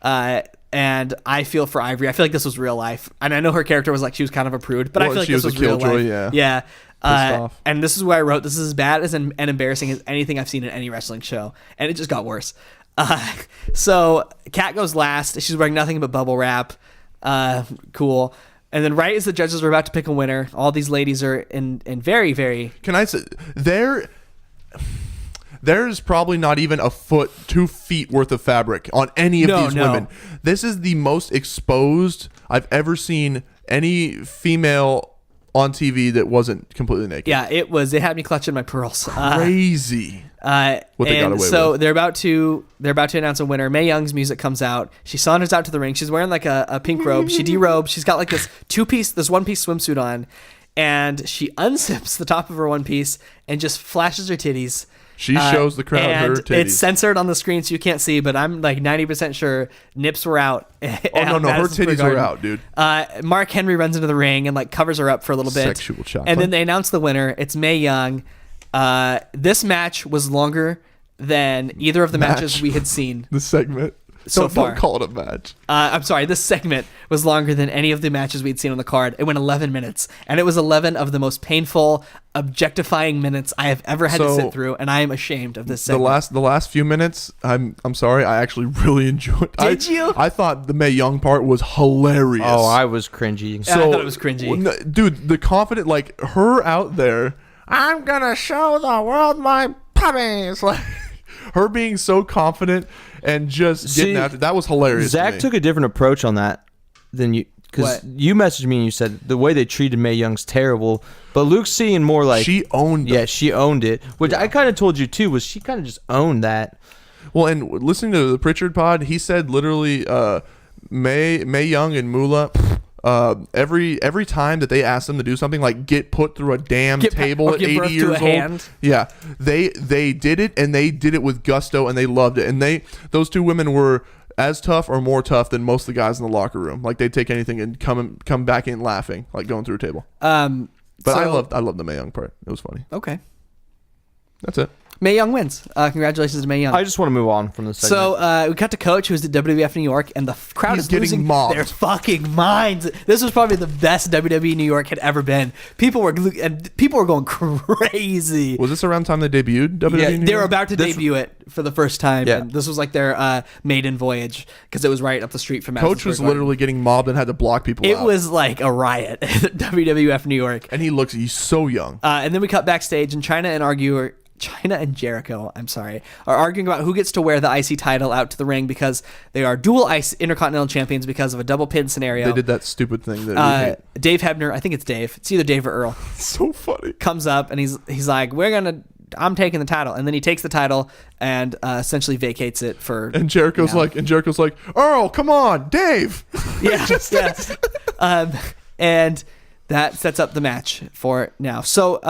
And and I feel for Ivory. I feel like this was real life, and I know her character was like she was kind of a prude, but I feel like this was real life. Yeah. Off. And this is where I wrote, this is as bad as and embarrassing as anything I've seen in any wrestling show, and it just got worse. So Kat goes last. She's wearing nothing but bubble wrap. Cool. And then right as the judges were about to pick a winner, all these ladies are in very, very... Can I say, there's probably not even a foot, 2 feet worth of fabric on any of these women. This is the most exposed I've ever seen any female on TV that wasn't completely naked. Yeah, it had me clutching my pearls. Crazy. What they got away with. They're about to announce a winner. Mae Young's music comes out. She saunters out to the ring. She's wearing like a pink robe. She derobes. She's got like this one-piece swimsuit on, and she unzips the top of her one piece and just flashes her titties. She shows the crowd her titties. It's censored on the screen, so you can't see, but I'm like 90% sure nips were out. Oh, no, her titties were out, dude. Mark Henry runs into the ring and like covers her up for a little bit. Sexual chocolate. And then they announce the winner. It's Mae Young. This match was longer than either of the matches we had seen. The segment. So far. Don't call it a match. I'm sorry. This segment was longer than any of the matches we'd seen on the card. It went 11 minutes, and it was 11 of the most painful, objectifying minutes I have ever had to sit through, and I am ashamed of this segment. The last few minutes, I'm sorry, I actually really enjoyed. Did you? I thought the Mae Young part was hilarious. Oh, I was cringy. Yeah, I thought it was cringy. Dude, the confident, like her out there. I'm gonna show the world my puppies. Like her being so confident and just getting after that was hilarious. Zach took a different approach on that than you, because you messaged me and you said the way they treated Mae Young's terrible, but Luke's seeing more like she owned it. Yeah, she owned it, which I kind of told you too, was she kind of just owned that. Well, and listening to the Pritchard pod, he said literally Mae Young and Moolah, every time that they asked them to do something like get put through a damn table at 80 years old, yeah, they did it, and they did it with gusto, and they loved it, and those two women were as tough or more tough than most of the guys in the locker room. Like they'd take anything and come back in laughing, like going through a table. But I loved the Mae Young part. It was funny. Okay, that's it. Mae Young wins. Congratulations to Mae Young. I just want to move on from this segment. So we cut to Coach, who's at WWF New York, and the crowd is losing their fucking minds. This was probably the best WWE New York had ever been. People were going crazy. Was this around the time they debuted WWE New York? They were about to debut it for the first time. Yeah. And this was like their maiden voyage, because it was right up the street from Coach was literally getting mobbed and had to block people out. It was like a riot at WWF New York. And he's so young. And then we cut backstage, and China and Jericho, are arguing about who gets to wear the IC title out to the ring, because they are dual Intercontinental champions because of a double pin scenario. They did that stupid thing that we hate. Dave Hebner, I think it's Dave. It's either Dave or Earl. So funny. Comes up and he's like, I'm taking the title, and then he takes the title and essentially vacates it for. And Jericho's like, Earl, come on, Dave. Yeah, and that sets up the match for now. So.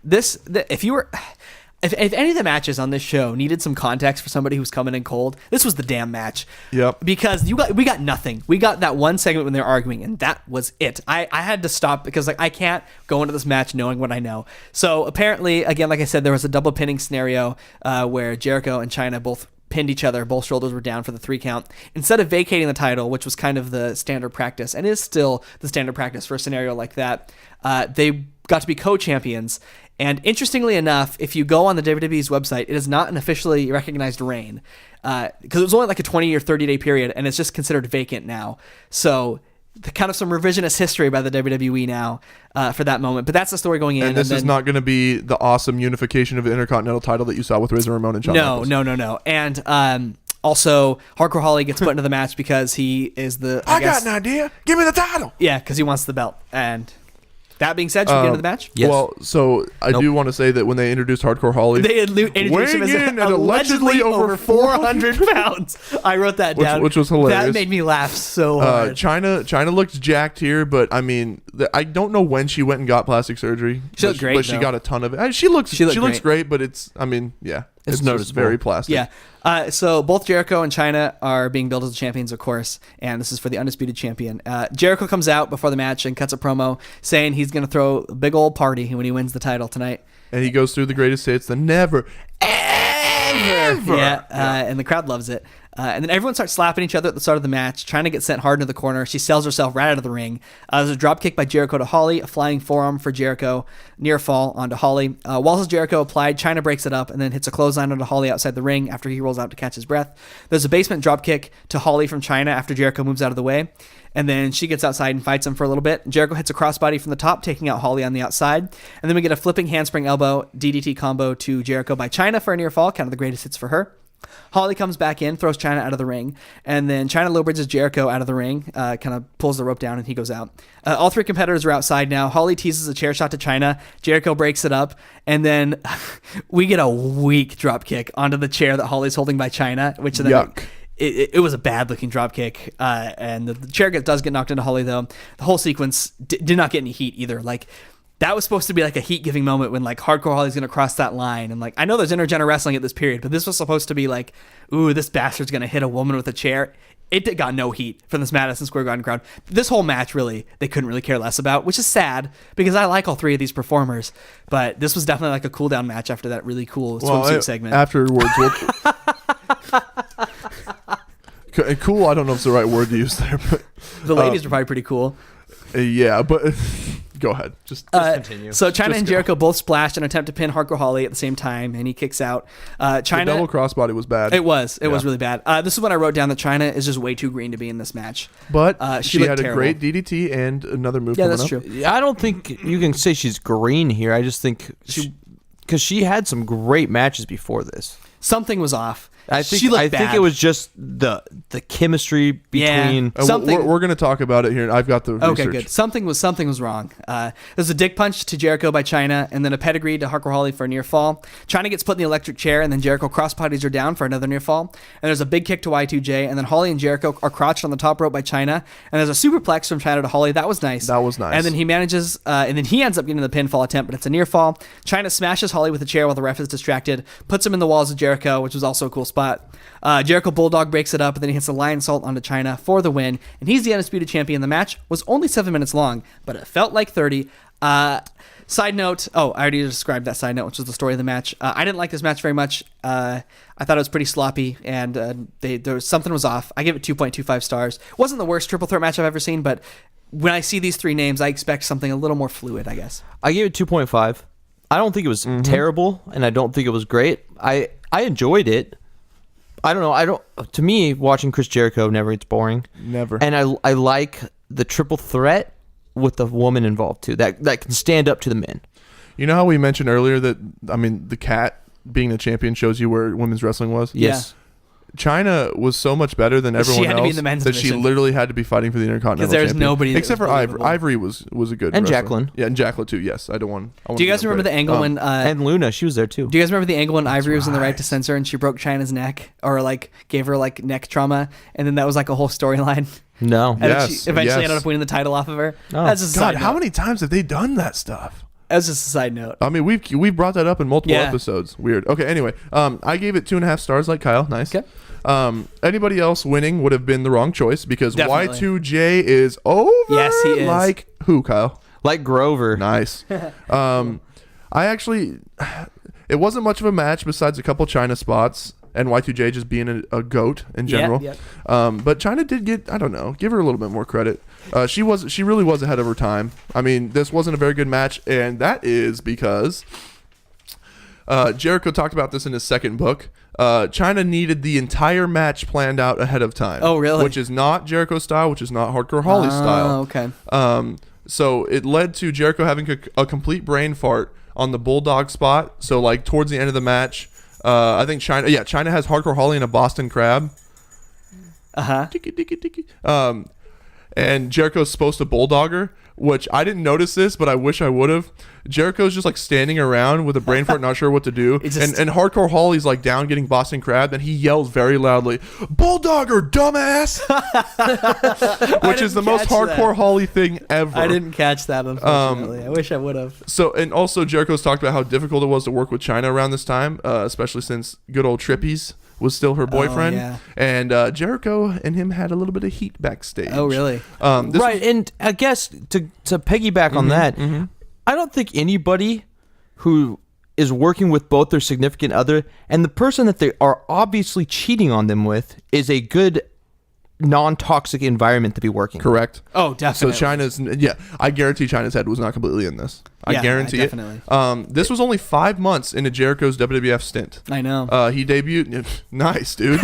If any of the matches on this show needed some context for somebody who's coming in cold, this was the damn match. Yep. Because we got nothing. We got that one segment when they're arguing, and that was it. I had to stop because I can't go into this match knowing what I know. So apparently, again, like I said, there was a double pinning scenario where Jericho and China both pinned each other. Both shoulders were down for the 3 count. Instead of vacating the title, which was kind of the standard practice and is still the standard practice for a scenario like that, they got to be co-champions. And interestingly enough, if you go on the WWE's website, it is not an officially recognized reign, because it was only like a 20 or 30 day period, and it's just considered vacant now. So kind of some revisionist history by the WWE now for that moment. But that's the story going in. And this is not going to be the awesome unification of the Intercontinental title that you saw with Razor Ramon and Shawn Michaels. No. And also, Hardcore Holly gets put into the match because he is the... I got an idea. Give me the title. Yeah, because he wants the belt. And... that being said, should we get into the match? Yes. Well, so I do want to say that when they introduced Hardcore Holly, they introduced him as allegedly over 400 pounds. I wrote that down, which was hilarious. That made me laugh so hard. China looks jacked here, but I mean, I don't know when she went and got plastic surgery. She looked great, but she got a ton of it. She looks great, but it's noticeable. Very plastic. Yeah. So both Jericho and China are being billed as champions, of course, and this is for the undisputed champion. Jericho comes out before the match and cuts a promo saying he's going to throw a big old party when he wins the title tonight. And he goes through the greatest hits, the never, ever. Yeah, and the crowd loves it. And then everyone starts slapping each other at the start of the match. China gets sent hard into the corner. She sells herself right out of the ring. There's a drop kick by Jericho to Holly, a flying forearm for Jericho, near fall onto Holly. Whilst Jericho applied, China breaks it up and then hits a clothesline onto Holly outside the ring after he rolls out to catch his breath. There's a basement drop kick to Holly from China after Jericho moves out of the way. And then she gets outside and fights him for a little bit. Jericho hits a crossbody from the top, taking out Holly on the outside. And then we get a flipping handspring elbow DDT combo to Jericho by China for a near fall, kind of the greatest hits for her. Holly comes back in, throws China out of the ring, and then China low bridges Jericho out of the ring, kind of pulls the rope down, and he goes out. All three competitors are outside now. Holly teases a chair shot to China. Jericho breaks it up, and then we get a weak drop kick onto the chair that Holly's holding by China, which then Yuck. It was a bad-looking drop kick, and the chair does get knocked into Holly, though. The whole sequence did not get any heat either. Like, that was supposed to be like a heat-giving moment when, like, Hardcore Holly's going to cross that line. And, like, I know there's intergender wrestling at this period, but this was supposed to be like, ooh, this bastard's going to hit a woman with a chair. It got no heat from this Madison Square Garden crowd. This whole match, really, they couldn't really care less about, which is sad because I like all three of these performers. But this was definitely like a cool-down match after that really cool swimsuit segment. Afterwards, cool, I don't know if it's the right word to use there, but The ladies are probably pretty cool. yeah, but go ahead. Just continue. So China Just and go. Jericho both splashed and attempt to pin Hardcore Holly at the same time, and he kicks out. the China. double crossbody was bad. It was really bad. This is when I wrote down that China is just way too green to be in this match. But she she had looked a great DDT and another move Yeah, coming that's up. true. Yeah, I don't think you can say she's green here. I just think because she had some great matches before this. Something was off. I think she looked I think bad. it was just the chemistry between. Something- We're going to talk about it here. I've got the Okay, research. good. Something was wrong. There's a dick punch to Jericho by China, and then a pedigree to Hardcore Holly for a near fall. China gets put in the electric chair, and then Jericho cross-bodies her down for another near fall. And there's a big kick to Y2J, and then Holly and Jericho are crouched on the top rope by China. And there's a superplex from China to Holly. That was nice. That was nice. And then he manages, and then he ends up getting the pinfall attempt, but it's a near fall. China smashes Holly with a chair while the ref is distracted, puts him in the walls of Jericho, which was also a cool spot. Jericho Bulldog breaks it up, and then he hits a lion salt onto China for the win, and he's the undisputed champion. The match was only 7 minutes long, but it felt like 30. Side note, I already described that side note, which was the story of the match. I didn't like this match very much. I thought it was pretty sloppy, and something was off. I give it 2.25 stars. Wasn't the worst triple threat match I've ever seen, but when I see these three names, I expect something a little more fluid, I guess. I gave it 2.5. I don't think it was terrible, and I don't think it was great. I enjoyed it. I don't know. To me, watching Chris Jericho never gets boring. Never. And I like the triple threat with the woman involved too. That can stand up to the men. You know how we mentioned earlier that, I mean, the cat being the champion shows you where women's wrestling was? Yes. China was so much better than everyone had to be else in the men's that she division. literally had to be fighting for the Intercontinental 'Cause there's Champion. nobody that except was for Ivory. believable. Ivory was a good And wrestler. Jacqueline. Yeah, and Jacqueline too. Yes, I want Do you guys remember the angle when... And Luna, she was there too. Do you guys remember the angle when Ivory was in the right right. to censor and she broke China's neck, or like gave her like neck trauma, and then that was like a whole storyline, No. and then Yes, she eventually yes. ended up winning the title off of her? Oh. That's just a God, side how note. many times have they done that stuff? That's just a side note. I mean, we've brought that up in multiple Yeah. episodes. Weird. Okay, anyway, I gave it 2.5 stars like Kyle. Nice. Okay. Anybody else winning would have been the wrong choice because Definitely. Y2J is over. Yes, he is. Like who, Kyle? Like Grover. Nice. I actually, it wasn't much of a match besides a couple China spots and Y2J just being a goat in general. Yep. But China did get, I don't know, give her a little bit more credit. She really was ahead of her time. I mean, this wasn't a very good match, and that is because Jericho talked about this in his second book. China needed the entire match planned out ahead of time. Oh, really? Which is not Jericho style, which is not Hardcore Holly style. Okay. So it led to Jericho having a complete brain fart on the Bulldog spot. So like towards the end of the match, I think China has Hardcore Holly in a Boston Crab. Tiki, tiki, tiki. And Jericho's supposed to bulldog her, which I didn't notice this, but I wish I would have. Jericho's just like standing around with a brain fart, not sure what to do. And Hardcore Holly's like down getting Boston Crab, and he yells very loudly, "Bulldog her, dumbass!" Which is the most Hardcore Holly thing ever. I didn't catch that, unfortunately. I wish I would have. So, and also Jericho's talked about how difficult it was to work with China around this time, especially since good old Trippies was still her boyfriend. yeah. And Jericho and him had a little bit of heat backstage. Oh, really? Right, and I guess to piggyback on that, I don't think anybody who is working with both their significant other and the person that they are obviously cheating on them with is a good non-toxic environment to be working. Correct. Oh, definitely. So I guarantee China's head was not completely in this. I guarantee definitely. it. This was only 5 months into Jericho's WWF stint. I know. He debuted. Nice, dude.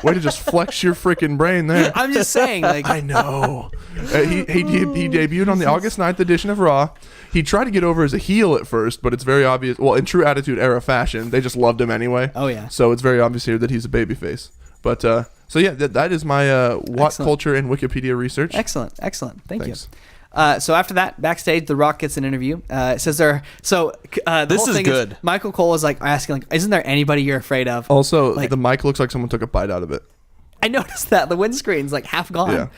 Way to just flex your freaking brain there. I'm just saying, like, I know. He debuted on the August 9th edition of Raw. He tried to get over as a heel at first, but it's very obvious. Well, in true Attitude Era fashion, they just loved him anyway. Oh, yeah. So it's very obvious here that he's a babyface. But so yeah, that is my Watt culture and Wikipedia research. Excellent. Thank Thanks. you. So after that, backstage, The Rock gets an interview. It says there. So the This whole is thing good. Michael Cole is like asking, like, "Isn't there anybody you're afraid of?" Also, Like- the mic looks like someone took a bite out of it. I noticed that the windscreen's like half gone.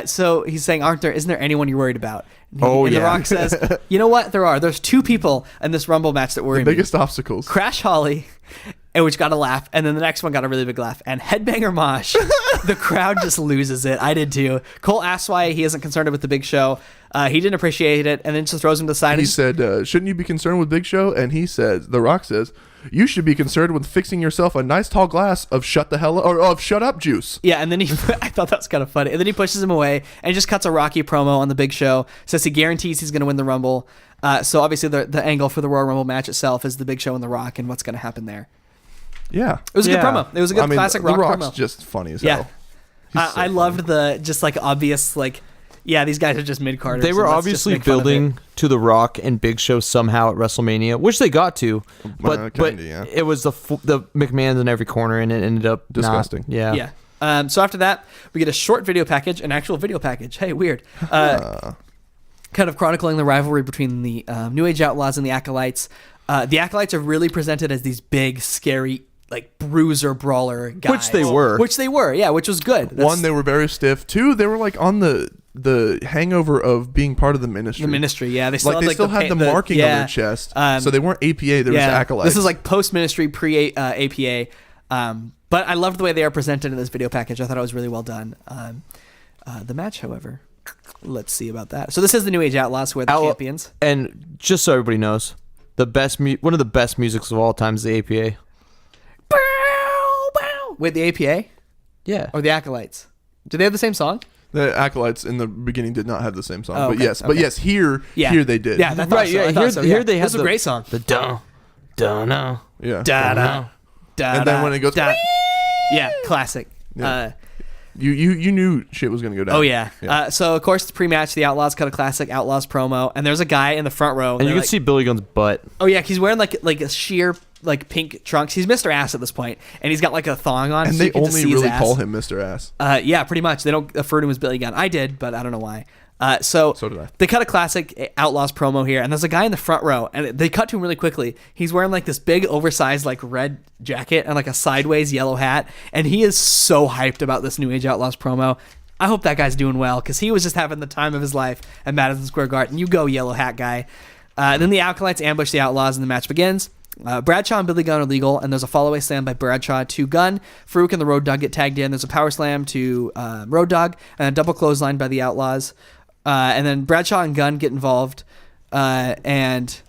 So he's saying, isn't there anyone you're worried about? And The Rock says, "You know what? There are. There's 2 people in this Rumble match that worry The me. biggest obstacles. Crash Holly." Which got a laugh, and then the next one got a really big laugh. And Headbanger Mosh, the crowd just loses it. I did too. Cole asks why he isn't concerned with the Big Show. He didn't appreciate it, and then just throws him to the side. He said, "Shouldn't you be concerned with Big Show?" And he says, "The Rock says, you should be concerned with fixing yourself a nice tall glass of shut up juice." Yeah, and then I thought that was kind of funny. And then he pushes him away and just cuts a Rocky promo on the Big Show. Says he guarantees he's going to win the Rumble. So obviously the angle for the Royal Rumble match itself is the Big Show and the Rock and what's going to happen there. Yeah, It was a good promo. It was a good classic Rock The Rock's promo. just funny as Yeah. hell. He's so I funny. loved the just like obvious like, yeah, these guys are just mid-carders. They were and let's just obviously make fun of building to The Rock and Big Show somehow at WrestleMania, which they got to, but Kinda, yeah. it was the McMahons in every corner, and it ended up Disgusting. Not, yeah. it. Yeah. So after that, we get a short video package, an actual video package. Hey, weird. Kind of chronicling the rivalry between the New Age Outlaws and the Acolytes. The Acolytes are really presented as these big, scary, like bruiser brawler guys. Which they were. Yeah, which was good. One, they were very stiff. 2, they were like on the hangover of being part of the ministry. The ministry, yeah. They still Like had, they still had the marking on their chest. So they weren't APA, they were just acolytes. This is like post-ministry, pre-APA. But I loved the way they are presented in this video package. I thought it was really well done. The match, however, let's see about that. So this is the New Age Outlaws who are the champions. And just so everybody knows, one of the best musics of all time is the APA. Wait, the APA? Yeah. Or the Acolytes? Do they have the same song? The acolytes in the beginning did not have the same song, Oh, but okay. yes, here they did. Yeah, I thought Right, so. yeah, I thought so, here yeah. they have This is a great song. The don't know. yeah. Da da da. And then when it goes, yeah, classic. Yeah. You knew shit was gonna go down. Oh yeah. So of course, pre-match, the Outlaws cut a classic Outlaws promo, and there's a guy in the front row. And you can see Billy Gunn's butt. Oh yeah, he's wearing like a sheer like pink trunks. He's Mr. Ass at this point, and he's got like a thong on. And so they you can just only see his really ass. call him Mr. Ass. Yeah, pretty much. They don't refer to him as Billy Gunn. I did, but I don't know why. So did I. They cut a classic Outlaws promo here, and there's a guy in the front row, and they cut to him really quickly. He's wearing like this big, oversized, like red jacket and like a sideways yellow hat, and he is so hyped about this New Age Outlaws promo. I hope that guy's doing well, because he was just having the time of his life at Madison Square Garden. You go, yellow hat guy. Then the Acolytes ambush the Outlaws, and the match begins. Bradshaw and Billy Gunn are legal, and there's a fall-away slam by Bradshaw to Gunn. Farouk and the Road Dogg get tagged in. There's a power slam to Road Dogg, and a double clothesline by the Outlaws. And then Bradshaw and Gunn get involved, and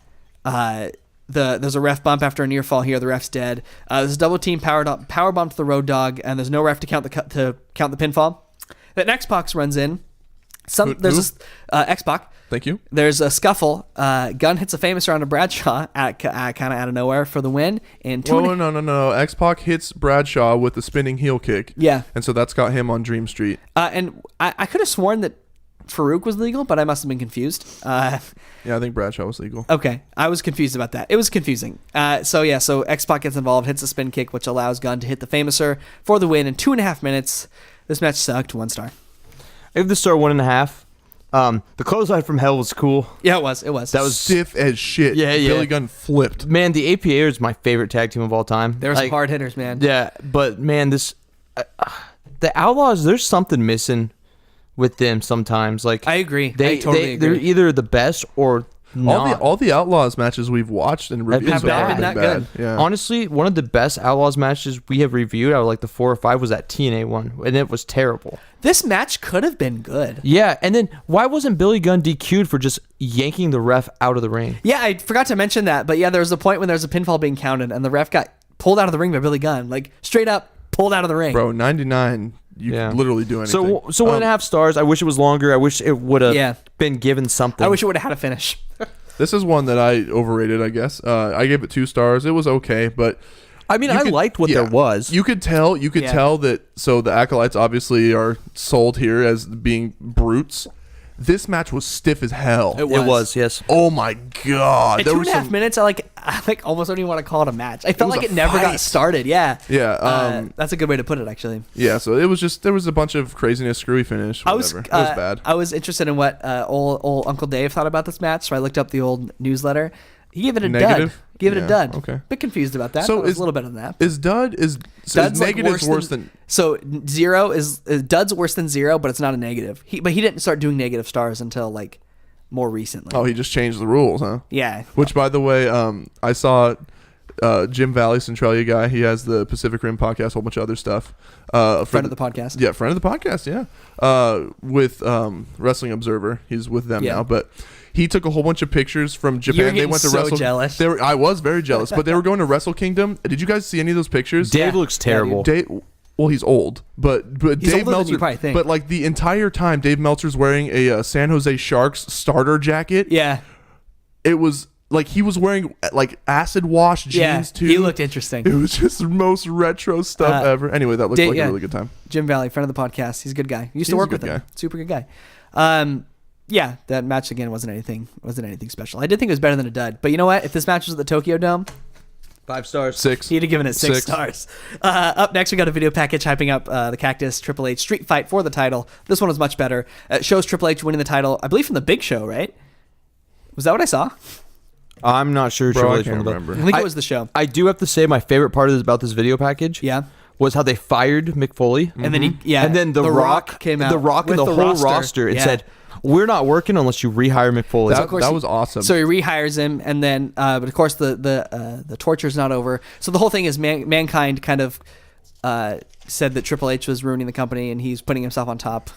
there's a ref bump after a near fall here. The ref's dead. There's a double team power bomb to the Road Dogg, and there's no ref to count the pinfall. Then X-Pac runs in. There's X-Pac. Thank you. There's a scuffle. Gunn hits a famous round of Bradshaw kind of out of nowhere for the win. And No. X-Pac hits Bradshaw with the spinning heel kick. Yeah. And so that's got him on Dream Street. And I could have sworn that Farouk was legal, but I must have been confused. Yeah, I think Bradshaw was legal. Okay, I was confused about that. It was confusing. So X-Pac gets involved, hits a spin kick, which allows Gunn to hit the Famouser for the win in 2.5 minutes. This match sucked. 1 star. I give the star 1.5. The clothesline from hell was cool. Yeah, it was. That was stiff as shit. Yeah. Billy Gunn flipped. Man, the APA is my favorite tag team of all time. There were some hard hitters, man. Yeah, but man, the Outlaws, there's something missing with them sometimes. Like I agree. I totally agree. They're either the best or All the Outlaws matches we've watched and reviewed been so far bad. have been Not bad. good. Yeah. Honestly, one of the best Outlaws matches we have reviewed out of like the 4 or 5 was that TNA one, and it was terrible. This match could have been good. Yeah, and then why wasn't Billy Gunn DQ'd for just yanking the ref out of the ring? Yeah, I forgot to mention that, but yeah, there was a point when there was a pinfall being counted, and the ref got pulled out of the ring by Billy Gunn, like straight up pulled out of the ring. Bro, 99, you Yeah. could literally do anything. So 1.5 stars. I wish it was longer. I wish it would have Yeah. been given something. I wish it would have had a finish. This is one that I overrated, I guess. I gave it 2 stars. It was okay, but I mean, you I could- liked what yeah. there was. You could tell Yeah. that. So the Acolytes obviously are sold here as being brutes. This match was stiff as hell. It It was, yes. Oh my god! At There 2.5 was minutes, I almost don't even want to call it a match. I felt was like a it never got fight. started. Yeah. Yeah, That's a good way to put it, actually. yeah. So it was just there was a bunch of craziness, screwy finish. Whatever. It was bad. I was interested in what old Uncle Dave thought about this match, so I looked up the old newsletter. He gave it a dud. Negative? Gave it a Yeah, dud. okay. Bit confused about that. So So it was is- a little better than that. Is dud is so Dud's like negative's worse than so 0 is dud's worse than 0, but it's not a negative. But he didn't start doing negative stars until like more recently. Oh, he just changed the rules, huh? Yeah. Which, by the way, I saw Jim Valley, Centralia guy. He has the Pacific Rim podcast, a whole bunch of other stuff. Friend of the podcast. Yeah, friend of the podcast. Yeah, with Wrestling Observer. He's with them Yeah. now, but he took a whole bunch of pictures from Japan. You're They getting went to so Wrestle. jealous. I was very jealous, but they were going to Wrestle Kingdom. Did you guys see any of those pictures? Dave Yeah. looks terrible. Dave, well, he's old, but He's Dave older than Meltzer. you probably think. But like the entire time, Dave Meltzer's wearing a San Jose Sharks starter jacket. Yeah. It was like he was wearing like acid wash jeans Yeah. too. He looked interesting. It was just the most retro stuff ever. Anyway, that looked like yeah. a really good time. Jim Valley, friend of the podcast. He's a good guy. Used to He's a work with good him. guy. Super good guy. Yeah, that match again wasn't anything special. I did think it was better than a dud. But you know what? If this match was at the Tokyo Dome, 5 stars. 6. he'd have given it 6 6. stars. Up next, we got a video package hyping up the Cactus Triple H street fight for the title. This one was much better. It shows Triple H winning the title, I believe, from the Big Show, right? Was that what I saw? I'm not sure. Bro, Triple I H can't won the- remember. I think it was the show. I do have to say my favorite part about this video package Yeah. was how they fired Mick Foley. And then And then The Rock came out. The Rock and with the whole roster. It Yeah. said, "We're not working unless you rehire Mick Foley." That, of course that he- was awesome. So he rehires him, and then, but of course the torture's not over. So the whole thing is Mankind kind of said that Triple H was ruining the company, and he's putting himself on top.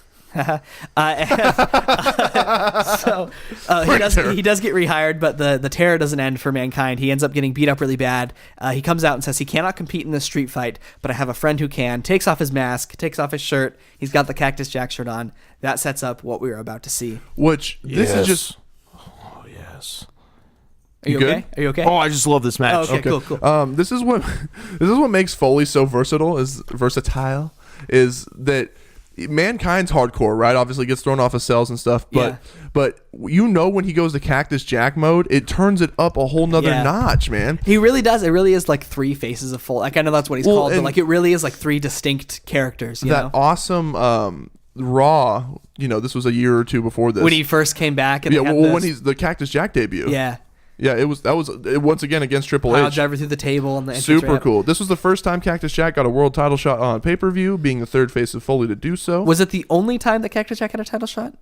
So he does get rehired, but the terror doesn't end for Mankind. He ends up getting beat up really bad. He comes out and says he cannot compete in this street fight, but I have a friend who can. Takes off his mask, takes off his shirt. He's got the Cactus Jack shirt on. That sets up what we are about to see. Which this is just Oh yes. Are you good? okay? Are you okay? Oh, I just love this match. Oh, okay, cool. this is what makes Foley so versatile is that Mankind's hardcore, right? Obviously gets thrown off of cells and stuff, but you know when he goes to Cactus Jack mode, it turns it up a whole nother Yeah. notch, man. He really does. It really is like 3 faces of Foley. Like I know that's what he's called, but and like it really is like 3 distinct characters. You That know? awesome Raw, this was a year or 2 before this. When he first came back, and yeah, they had when this- he's the Cactus Jack debut. yeah, Yeah, that was once again against Triple pile H. driver through the table and the entrance Super ramp. cool. This was the first time Cactus Jack got a world title shot on pay-per-view, being the 3rd face of Foley to do so. Was it the only time that Cactus Jack had a title shot?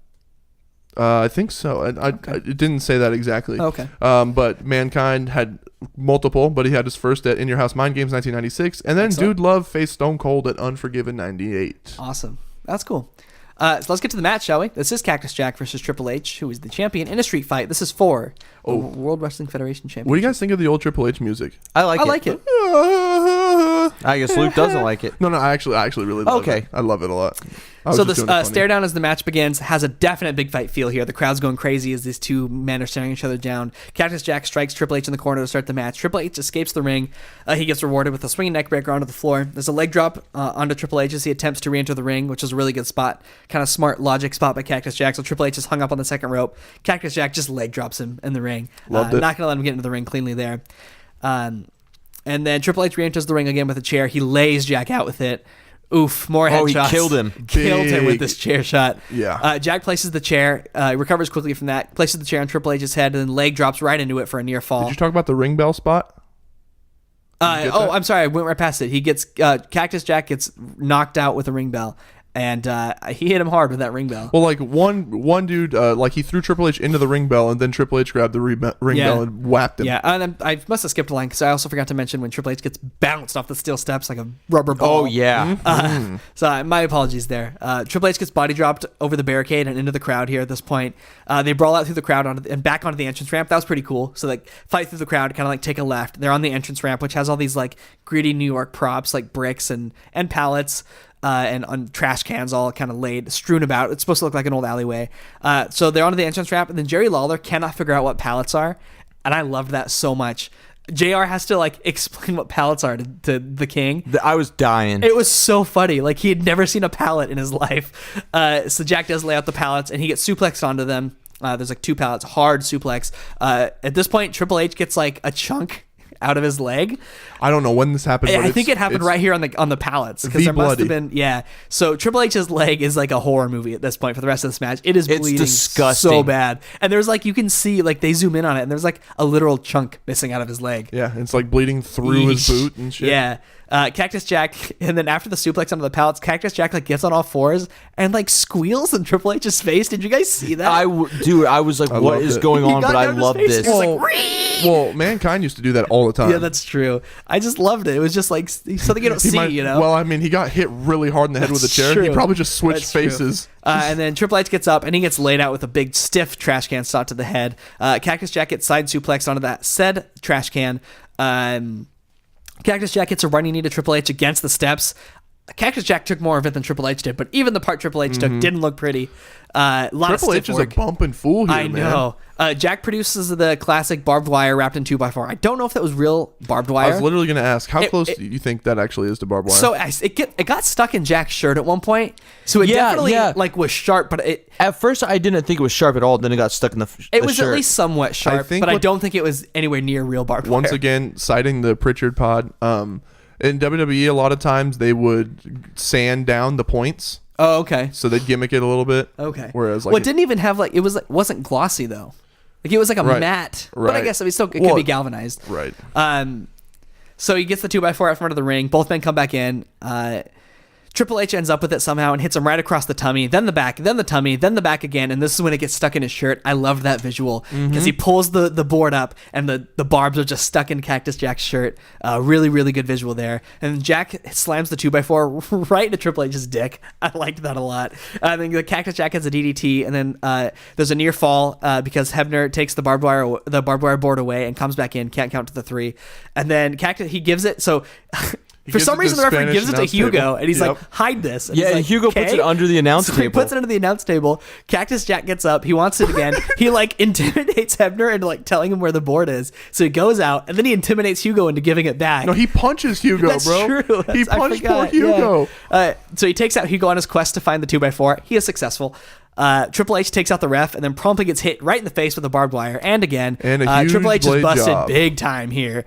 I think so. It didn't say that exactly. Okay. But Mankind had multiple, but he had his first at In Your House Mind Games 1996, and then Excellent. Dude Love faced Stone Cold at Unforgiven 98. Awesome. That's cool. So let's get to the match, shall we? This is Cactus Jack versus Triple H, who is the champion in a street fight. This is for the World Wrestling Federation Championship. What do you guys think of the old Triple H music? I like I it. like it. I guess Luke doesn't like it. No, I actually really love Okay. it. I love it a lot. I was So just this doing it funny. stare down as the match begins has a definite big fight feel here. The crowd's going crazy as these two men are staring each other down. Cactus Jack strikes Triple H in the corner to start the match. Triple H escapes the ring. He gets rewarded with a swinging neckbreaker onto the floor. There's a leg drop onto Triple H as he attempts to re-enter the ring, which is a really good spot. Kind of smart logic spot by Cactus Jack. So Triple H is hung up on the second rope. Cactus Jack just leg drops him in the ring. Loved it. Not going to let him get into the ring cleanly there. And then Triple H re-enters the ring again with a chair. He lays Jack out with it. Oof, more Oh, he headshots. killed him. Killed him with Big- this chair shot. Yeah. Jack places the chair, recovers quickly from that, places the chair on Triple H's head, and then leg drops right into it for a near fall. Did you talk about the ring bell spot? Did you get that? I'm sorry, I went right past it. He gets Cactus Jack gets knocked out with a ring bell, and he hit him hard with that ring bell. Well, like one dude, like he threw Triple H into the ring bell, and then Triple H grabbed the ring bell and whacked him. Yeah, and then I must have skipped a line because I also forgot to mention when Triple H gets bounced off the steel steps like a rubber ball. Oh yeah. So my apologies there. Triple H gets body dropped over the barricade and into the crowd here at this point. They brawl out through the crowd and back onto the entrance ramp. That was pretty cool. So like fight through the crowd, kind of like take a left. They're on the entrance ramp, which has all these like gritty New York props like bricks and pallets. And on trash cans all kind of laid, strewn about. It's supposed to look like an old alleyway. So they're onto the entrance ramp, and then Jerry Lawler cannot figure out what pallets are, and I loved that so much. JR has to like explain what pallets are to the King. I was dying. It was so funny. Like he had never seen a pallet in his life. So Jack does lay out the pallets, and he gets suplexed onto them. There's like 2 pallets, hard suplex. At this point, Triple H gets like a chunk out of his leg. I don't know when this happened. But I think it happened right here on the pallets because there must have been So Triple H's leg is like a horror movie at this point for the rest of this match. It's bleeding disgusting. So bad, and there's like you can see like they zoom in on it, and there's like a literal chunk missing out of his leg. Yeah, it's like bleeding through his boot and shit. Yeah. Cactus Jack, and then after the suplex onto the pallets, Cactus Jack like gets on all fours and like squeals in Triple H's face. Did you guys see that? I was like, what is going on? But I love this. Well, Mankind used to do that all the time. Yeah, that's true. I just loved it. It was just like something you don't see, you know? Well, I mean, he got hit really hard in the head with a chair. True. He probably just switched That's faces. And then Triple H gets up, and he gets laid out with a big, stiff trash can shot to the head. Cactus Jack gets side suplexed onto that said trash can. Cactus Jack hits a running knee to Triple H against the steps. Cactus Jack took more of it than Triple H did, but even the part Triple H took didn't look pretty. Triple H is a bumping fool here, I know. Jack produces the classic barbed wire wrapped in 2x4. I don't know if that was real barbed wire. I was literally going to ask, how close do you think that actually is to barbed wire? So it got stuck in Jack's shirt at one point. So it definitely like was sharp, but at first I didn't think it was sharp at all. Then it got stuck in the shirt. It was at least somewhat sharp, but I don't think it was anywhere near real barbed wire. Once again, citing the Pritchard pod, in WWE, a lot of times they would sand down the points. Oh, okay. So they'd gimmick it a little bit. Okay. Whereas, like, it didn't even have like wasn't glossy though. Like it was like a matte, but I guess it could be galvanized. Right. So he gets the 2x4 out front of the ring. Both men come back in. Triple H ends up with it somehow and hits him right across the tummy, then the back, then the tummy, then the back again, and this is when it gets stuck in his shirt. I loved that visual because he pulls the board up and the barbs are just stuck in Cactus Jack's shirt. Really, really good visual there. And Jack slams the 2x4 right into Triple H's dick. I liked that a lot. Then the Cactus Jack has a DDT, and then there's a near fall because Hebner takes the barbed wire board away and comes back in, can't count to the 3, and then Cactus he gives it so. For some reason, the referee gives it to Hugo, and he's like, hide this. And and Hugo puts it under the announce table. He puts it under the announce table. Cactus Jack gets up. He wants it again. He, like, intimidates Hebner into, like, telling him where the board is. So he goes out, and then he intimidates Hugo into giving it back. No, he punches Hugo, That's bro. True. He punched poor Hugo. Yeah. So he takes out Hugo on his quest to find the 2x4. He is successful. Triple H takes out the ref and then promptly gets hit right in the face with a barbed wire. And again, and a huge Triple H is busted job. Big time here.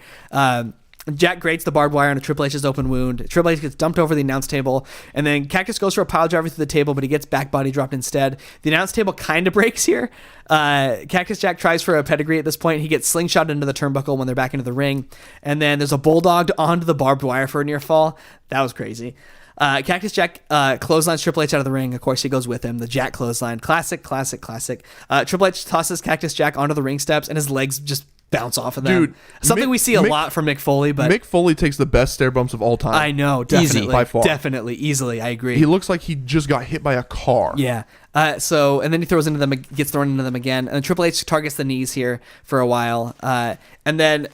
Jack grates the barbed wire on a Triple H's open wound. Triple H gets dumped over the announce table, and then Cactus goes for a pile driver through the table, but he gets back body dropped instead. The announce table kind of breaks here. Cactus Jack tries for a pedigree at this point. He gets slingshot into the turnbuckle when they're back into the ring, and then there's a bulldog onto the barbed wire for a near fall. That was crazy. Cactus Jack clotheslines Triple H out of the ring. Of course, he goes with him. The Jack clothesline. Classic. Triple H tosses Cactus Jack onto the ring steps, and his legs just bounce off of them. Dude, something we see a lot from Mick Foley, but Mick Foley takes the best stair bumps of all time. I know, definitely, by far. Definitely, easily, I agree. He looks like he just got hit by a car. Yeah. And then he throws into them, gets thrown into them again, and Triple H targets the knees here for a while, and then.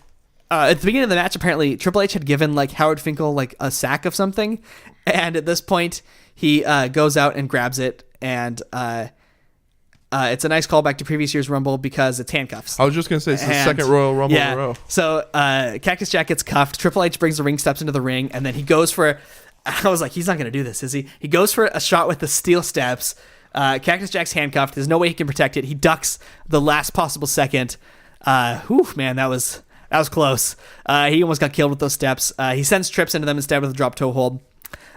At the beginning of the match, apparently Triple H had given like Howard Finkel like a sack of something, and at this point he goes out and grabs it, and it's a nice callback to previous year's Rumble because it's handcuffs. I was just gonna say it's the second Royal Rumble in a row. So Cactus Jack gets cuffed. Triple H brings the ring steps into the ring, and then he goes for. I was like, he's not gonna do this, is he? He goes for a shot with the steel steps. Cactus Jack's handcuffed. There's no way he can protect it. He ducks the last possible second. Man, that was close. He almost got killed with those steps. He sends Trips into them instead with a drop toe hold.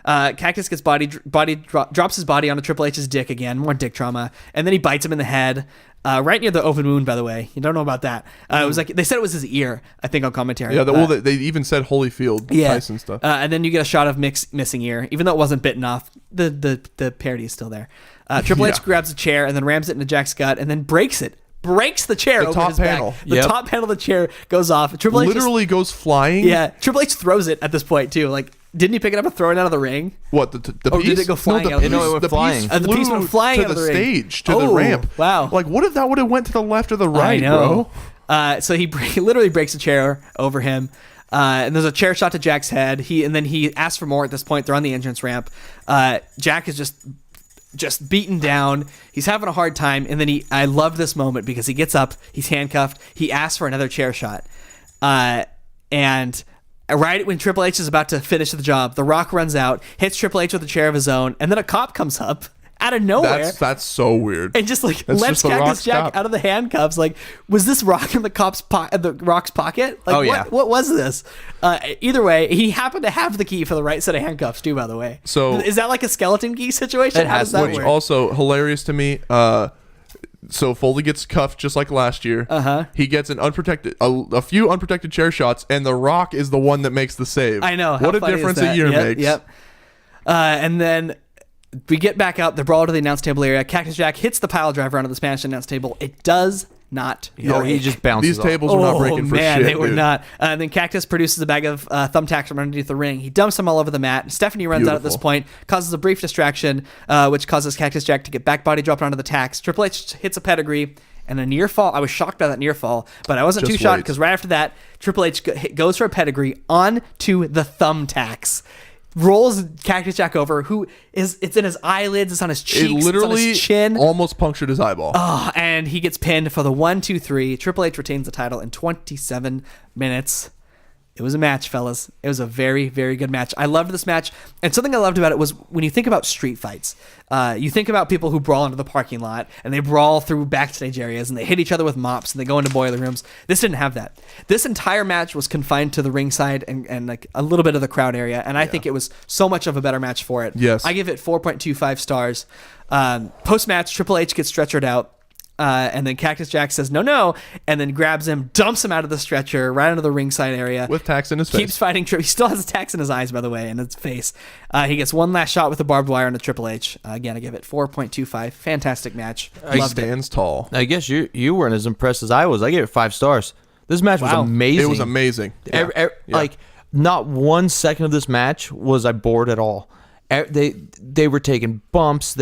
Cactus gets drops his body onto Triple H's dick again, more dick trauma, and then he bites him in the head, right near the open wound. By the way, you don't know about that. It was like they said it was his ear. I think on commentary. Yeah, they even said Holyfield, Tyson stuff. And then you get a shot of Mick's missing ear, even though it wasn't bitten off. The parody is still there. Triple H grabs a chair and then rams it into Jack's gut, and then breaks it. Breaks the chair over his panel. back. The top panel of the chair goes off. Triple H literally goes flying. Yeah, Triple H throws it at this point too. Like, didn't he pick it up and throw it out of the ring? What the or piece? Did it go flying? No, out of the piece, ring? it went flying. The piece went flying to out of the the ring. stage, to the ramp. Wow! Like, what if that would have went to the left or the right, I know. Bro? So he literally breaks a chair over him. And there's a chair shot to Jack's head. Then he asks for more at this point. They're on the entrance ramp. Jack is just beaten down. He's having a hard time. And then I love this moment because he gets up, he's handcuffed, he asks for another chair shot. And right when Triple H is about to finish the job, The Rock runs out, hits Triple H with a chair of his own, and then a cop comes up out of nowhere. That's so weird. And just like lets Cactus Jack out of the handcuffs. Like, was this Rock in the Rock's pocket? Like, what was this? Either way, he happened to have the key for the right set of handcuffs too. By the way, so is that like a skeleton key situation? How does that which work? Also hilarious to me. So Foley gets cuffed just like last year. He gets an unprotected, a few unprotected chair shots, and The Rock is the one that makes the save. I know. What a difference a year makes. Yep. And then we get back out. They're brawled to the announce table area. Cactus Jack hits the pile driver onto the Spanish announce table. It does not break. He just bounces These tables were not breaking for shit. They were dude. not. And then Cactus produces a bag of thumbtacks from underneath the ring. He dumps them all over the mat. Stephanie runs out at this point, causes a brief distraction, which causes Cactus Jack to get back body dropped onto the tacks. Triple H hits a pedigree and a near fall. I was shocked by that near fall, but I wasn't too shocked because right after that, Triple H goes for a pedigree onto the thumbtacks. Rolls Cactus Jack over, it's in his eyelids, it's on his cheeks, it literally it's on his chin. Almost punctured his eyeball. And he gets pinned for the 1-2-3. Triple H retains the title in 27 minutes. It was a match, fellas. It was a very, very good match. I loved this match. And something I loved about it was when you think about street fights, you think about people who brawl into the parking lot and they brawl through backstage areas and they hit each other with mops and they go into boiler rooms. This didn't have that. This entire match was confined to the ringside and like a little bit of the crowd area. And I think it was so much of a better match for it. Yes. I give it 4.25 stars. Post-match, Triple H gets stretchered out. And then Cactus Jack says, no, and then grabs him, dumps him out of the stretcher, right into the ringside area. With tacks in his face. Keeps fighting. He still has tacks in his eyes, by the way, and his face. He gets one last shot with the barbed wire on the Triple H. Again, I give it 4.25. Fantastic match. He stands tall. I guess you weren't as impressed as I was. I gave it 5 stars. This match was amazing. It was amazing. Like, not 1 second of this match was I bored at all. They were taking bumps.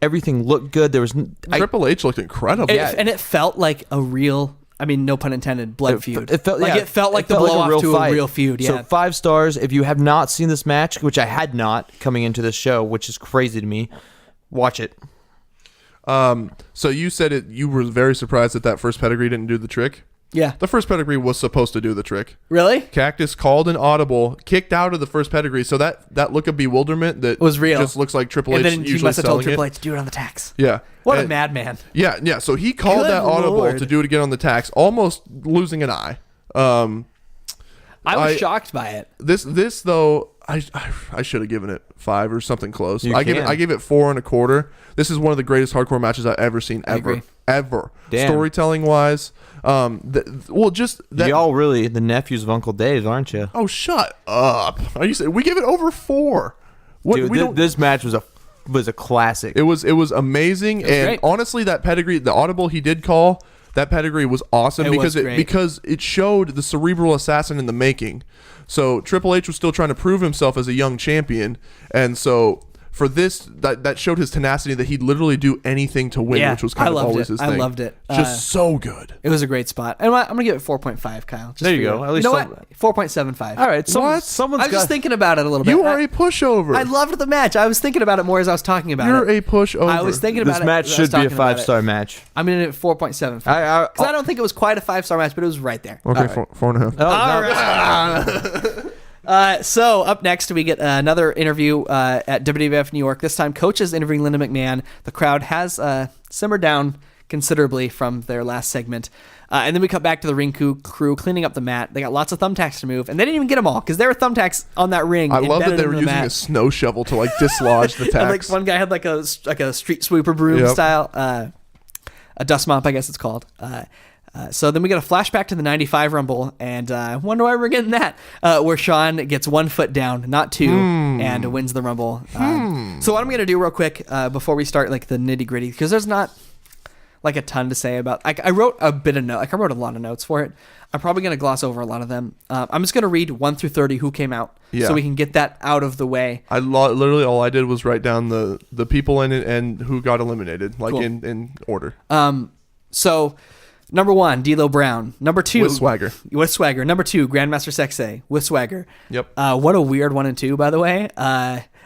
Everything looked good. There was Triple H looked incredible. And it felt like a real, I mean, no pun intended, blood feud. It felt like the blow off to a real feud. Yeah. So 5 stars. If you have not seen this match, which I had not coming into this show, which is crazy to me, watch it. So you said you were very surprised that first pedigree didn't do the trick. Yeah. The first pedigree was supposed to do the trick. Really? Cactus called an audible, kicked out of the first pedigree. So that look of bewilderment that was real. Just looks like Triple H. And then usually he must have told selling Triple H to do it on the tax. Yeah. What a madman. Yeah. So he called Good that audible Lord. to do it again on the tax, almost losing an eye. I was shocked by it. This though, I should have given it 5 or something close. I gave it 4 1/4. This is one of the greatest hardcore matches I've ever seen ever. Damn. Storytelling wise, just that. Y'all really the nephews of Uncle Dave, aren't you? Oh, shut up! Are you saying we gave it over 4? Dude, this match was a classic. It was amazing, and great. honestly, that pedigree, the audible he did call. That pedigree was awesome because it showed the cerebral assassin in the making. So Triple H was still trying to prove himself as a young champion, and so for this, that showed his tenacity that he'd literally do anything to win, which was kind of always his thing. I loved it. Just so good. It was a great spot. And I'm gonna give it 4.5, Kyle. Just there you go. At least you know what? 4.75. All right. What? I was just thinking about it a little bit. You are a pushover. I loved the match. I was thinking about it more as I was talking about You're it. a pushover. I was thinking about this it. match should be a 5-star match. I'm gonna give it 4.75 because I don't think it was quite a 5-star match, but it was right there. Okay, 4.5. Oh, All right. So up next, we get another interview at WWF New York. This time, Coach is interviewing Linda McMahon. The crowd has simmered down considerably from their last segment. And then we cut back to the ring crew cleaning up the mat. They got lots of thumbtacks to move, and they didn't even get them all because there were thumbtacks on that ring. I love that they were using mat. a snow shovel to like dislodge the tacks. And like one guy had like a street sweeper broom style, a dust mop, I guess it's called. So then we get a flashback to the 95 Rumble, and I wonder why we're getting that, where Shawn gets 1 foot down, not 2, and wins the Rumble. So what I'm going to do real quick before we start like the nitty gritty, because there's not like a ton to say about. I wrote a bit of note. Like I wrote a lot of notes for it. I'm probably going to gloss over a lot of them. I'm just going to read 1 through 30 who came out, so we can get that out of the way. Literally all I did was write down the people in it and who got eliminated, like Cool. in order. So number 1, D'Lo Brown. Number 2, With swagger. Number 2, Grandmaster Sexay with swagger. Yep. What a weird 1 and 2, by the way.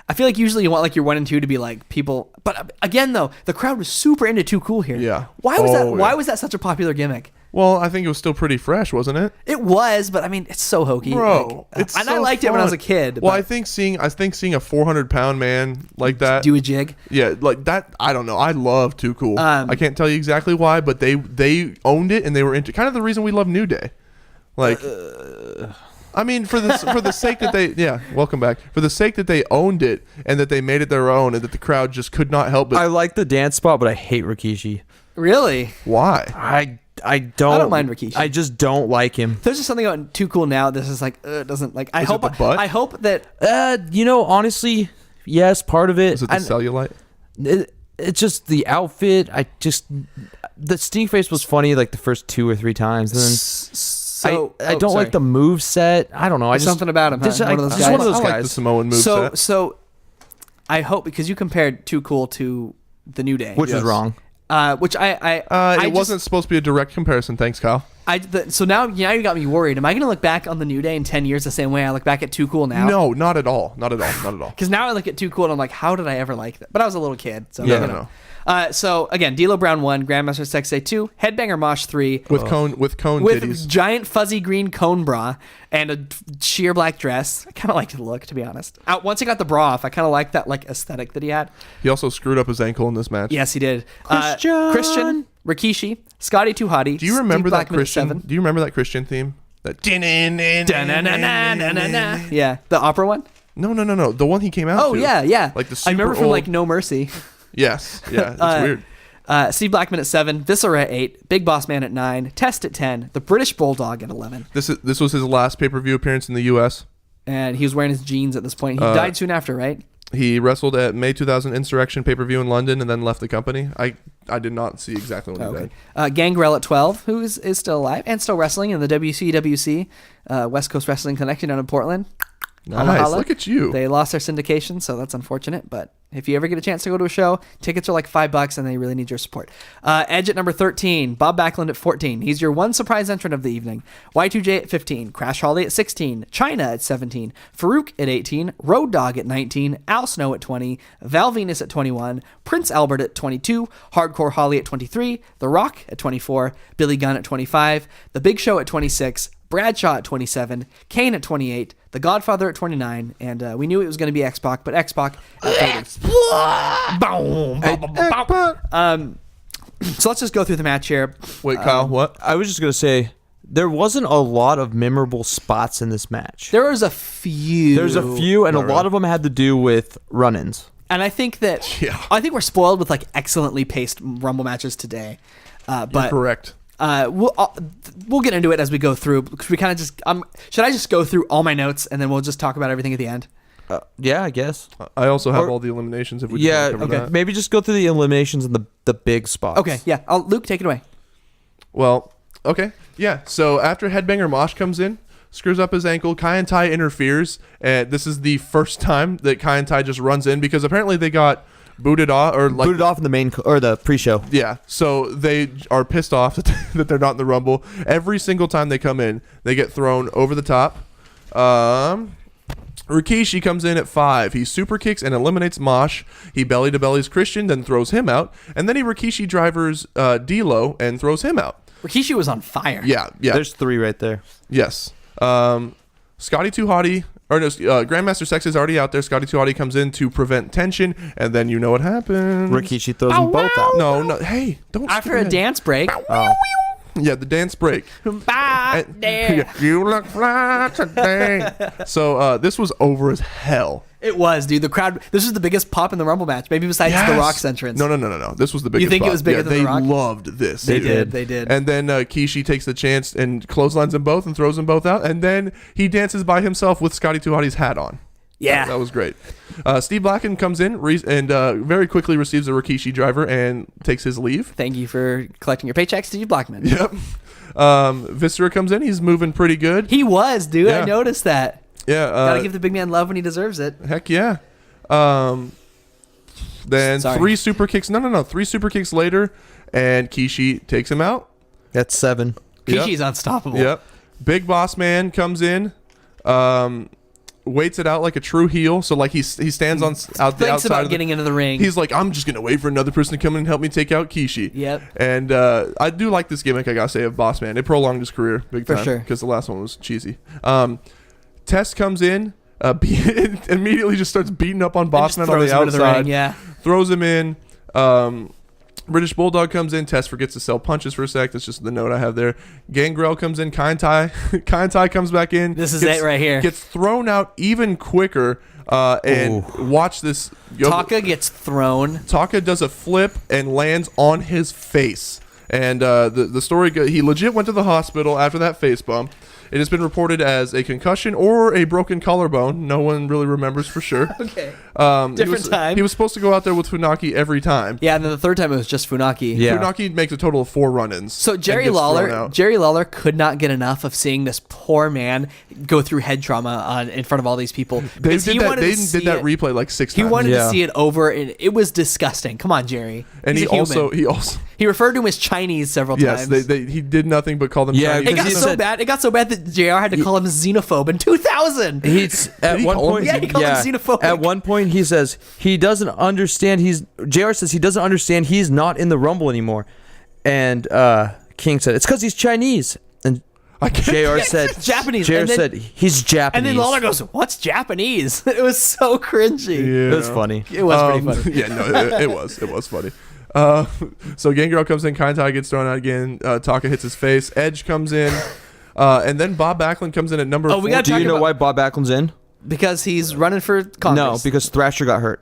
I feel like usually you want like your 1 and 2 to be like people, but again though, the crowd was super into Too Cool here. Yeah. Why was that? Yeah. Why was that such a popular gimmick? Well, I think it was still pretty fresh, wasn't it? It was, but I mean, it's so hokey, Bro. like, It's and so I liked it when I was a fun. kid. Well, but I think seeing a 400-pound man like that. do a jig. Yeah, like that. I don't know. I love Too Cool. I can't tell you exactly why, but they owned it and they were into kind of the reason we love New Day. Like, I mean, for the sake that they welcome back. For the sake that they owned it and that they made it their own and that the crowd just could not help but. I like the dance spot, but I hate Rikishi. Really? Why? I don't mind Rikishi. I just don't like him. There's just something about Too Cool now. This is like it doesn't like. I Is it hope. the butt? I hope that Honestly, yes, part of it. Is it the cellulite? It's just the outfit. The Stink Face was funny like the first 2 or 3 times. And then so I don't like the move set. I don't know. There's something about him. Huh? Just, One of those just guys. one of those I like guys. the Samoan move set. So I hope because you compared Too Cool to the New Day, Which was wrong. which I It wasn't supposed to be a direct comparison. Thanks, Kyle. So now you got me worried. Am I going to look back on the New Day in 10 years the same way I look back at Too Cool now? No, not at all. Not at all. Not at all. Because now I look at Too Cool and I'm like, how did I ever like that? But I was a little kid. So Yeah, you know. So again, D'Lo Brown 1, Grandmaster Sexay 2, Headbanger Mosh 3. With cone with titties. giant fuzzy green cone bra and a sheer black dress. I kind of liked the look, to be honest. Once he got the bra off, I kind of liked that like aesthetic that he had. He also screwed up his ankle in this match. Yes, he did. Christian. Rikishi, Scotty Too Hottie. Do you remember Steve that Blackman at Christian? 7. Do you remember that Christian theme? That. Yeah, the opera one. No. The one he came out. Oh to. yeah. Like the super I remember from old- like No Mercy. Yes. Yeah. It's weird. Steve Blackman at 7, Viscera at 8, Big Boss Man at 9, Test at 10, the British Bulldog at 11. This was his last pay-per-view appearance in the U.S. And he was wearing his jeans at this point. He died soon after, right? He wrestled at May 2000 Insurrection pay-per-view in London and then left the company. I did not see exactly when he died. Gangrel at 12, who is still alive and still wrestling in the WCWC, West Coast Wrestling Connection down in Portland. Nice. Holla, holla. Look at you. They lost their syndication, so that's unfortunate. But if you ever get a chance to go to a show, tickets are like $5, and they really need your support. Edge at number 13, Bob Backlund at 14. He's your one surprise entrant of the evening. Y2J at 15, Crash Holly at 16, China at 17, Farouk at 18, Road Dogg at 19, Al Snow at 20, Val Venus at 21, Prince Albert at 22, Hardcore Holly at 23, The Rock at 24, Billy Gunn at 25, The Big Show at 26, Bradshaw at 27, Kane at 28, The Godfather at 29, and we knew it was going to be X-Pac, but X-Pac at 30. So let's just go through the match here. Wait, Kyle, what? I was just going to say, there wasn't a lot of memorable spots in this match. There was a few. There's a few, and a lot of them had to do with run-ins. And I think that I think we're spoiled with like excellently paced Rumble matches today. But You're correct. We'll get into it as we go through because we kind of just should I just go through all my notes and then we'll just talk about everything at the end? Yeah, I guess. I also have all the eliminations. If we just wanna cover that. Maybe just go through the eliminations and the big spots. Okay, yeah. Luke, take it away. Well, okay, yeah. So after Headbanger Mosh comes in, screws up his ankle, Kai and Tai interferes, and this is the first time that Kai and Tai just runs in because apparently they got booted off booted off in the main or the pre-show. Yeah, so they are pissed off that they're not in the Rumble. Every single time they come in, they get thrown over the top. Rikishi comes in at 5. He super kicks and eliminates Mosh. He belly to bellies Christian, then throws him out, and then he Rikishi drivers D'Lo and throws him out. Rikishi was on fire. Yeah. There's 3 right there. Yes. Scotty Too Hottie Or no, Grandmaster Sex is already out there. Scotty 2 comes in to prevent tension, and then you know what happens. Rikishi throws them both out. No. Hey, don't. After a dance break. Oh. Yeah, the dance break. Bah, there. You look fly today. So this was over as hell. It was, dude. The crowd. This was the biggest pop in the Rumble match, maybe besides The Rock's entrance. No. This was the biggest. You think pop. it was bigger than they The Rock? loved this. They did. And then Kishi takes the chance and clotheslines them both and throws them both out. And then he dances by himself with Scotty 2 hat on. Yeah. That was great. Steve Blackman comes in and very quickly receives a Rikishi driver and takes his leave. Thank you for collecting your paychecks, Steve Blackman. Yep. Viscera comes in. He's moving pretty good. He was, dude. Yeah. I noticed that. Yeah. Gotta give the big man love when he deserves it. Heck yeah. Then Sorry. 3 super kicks. No. 3 super kicks later, and Kishi takes him out. That's 7. Kishi's unstoppable. Yep. Big Boss Man comes in, waits it out like a true heel. So like he stands on out the Thinks outside. about getting into the ring. He's like, I'm just gonna wait for another person to come in and help me take out Kishi. Yep. And I do like this gimmick. I gotta say, of Boss Man. It prolonged his career big For time. sure. Because the last one was cheesy. Test comes in. Immediately just starts beating up on Boss Man on the throws him into the outside. ring, yeah. Throws him in. British Bulldog comes in. Test forgets to sell punches for a sec. That's just the note I have there. Gangrel comes in. Kind Tai comes back in. This is it right here. Gets thrown out even quicker. And watch this. Taka gets thrown. Taka does a flip and lands on his face. And the story he legit went to the hospital after that face bump. It has been reported as a concussion or a broken collarbone. No one really remembers for sure. Okay. Different time. He was supposed to go out there with Funaki every time. Yeah, and then the third time it was just Funaki. Yeah. Funaki makes a total of 4 run-ins. So Jerry Lawler could not get enough of seeing this poor man go through head trauma in front of all these people. They did that replay like 6 times. He wanted to see it over, and it was disgusting. Come on, Jerry. And He's he also he referred to him as Chinese several times. Yes, he did nothing but call them Yeah, Chinese. It got so bad that JR had to call him xenophobe in 2000. He's at one point. Yeah, he called him xenophobic. At one point, he says he doesn't understand. JR says he doesn't understand. He's not in the Rumble anymore, and King said it's because he's Chinese. And JR said Japanese. JR said he's Japanese. And then Lawler goes, "What's Japanese?" It was so cringy. Yeah. It was funny. It was pretty funny. Yeah, no, it was funny. So Gangrel comes in, Kind-Tai gets thrown out again. Taka hits his face. Edge comes in, and then Bob Backlund comes in at number 4. Do you know why Bob Backlund's in? Because he's running for Congress. No, because Thrasher got hurt.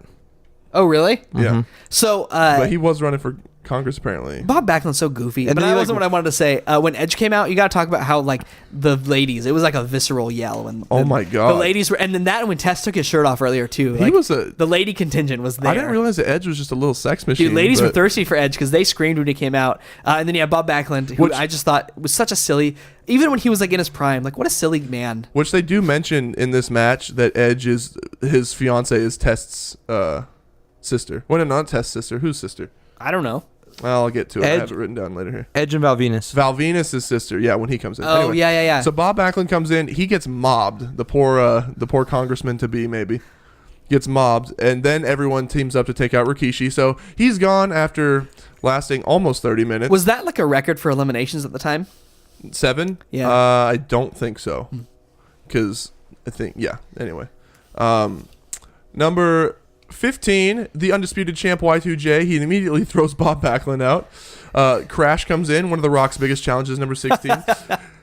Oh, really? Yeah, So, but he was running for Congress apparently. Bob Backlund's so goofy. And But then that he, wasn't like- what I wanted to say. When Edge came out, you got to talk about how, like, the ladies, it was like a visceral yell. And Oh my God. The ladies were, and then that when Tess took his shirt off earlier, too. Like, the lady contingent was there. I didn't realize that Edge was just a little sex machine. Dude, ladies were but- thirsty for Edge because they screamed when he came out. And then, Bob Backlund, who Which- I just thought was such a silly, even when he was, like, in his prime, like, what a silly man. Which they do mention in this match that Edge is his fiance is Test's sister. Well, no, not Test's sister. Whose sister? I don't know. Well, I'll get to it. I Edge- have it written down later here. Edge and Val Venus. Val Venus' sister. Yeah, when he comes in. Oh, Anyway, yeah. So Bob Backlund comes in. He gets mobbed. The poor congressman to be maybe gets mobbed, and then everyone teams up to take out Rikishi. So he's gone after lasting almost 30 minutes. Was that like a record for eliminations at the time? 7? Yeah. I don't think so, because I think Anyway, number 15, the undisputed champ Y2J. He immediately throws Bob Backlund out. Crash comes in, one of The Rock's biggest challenges, number 16.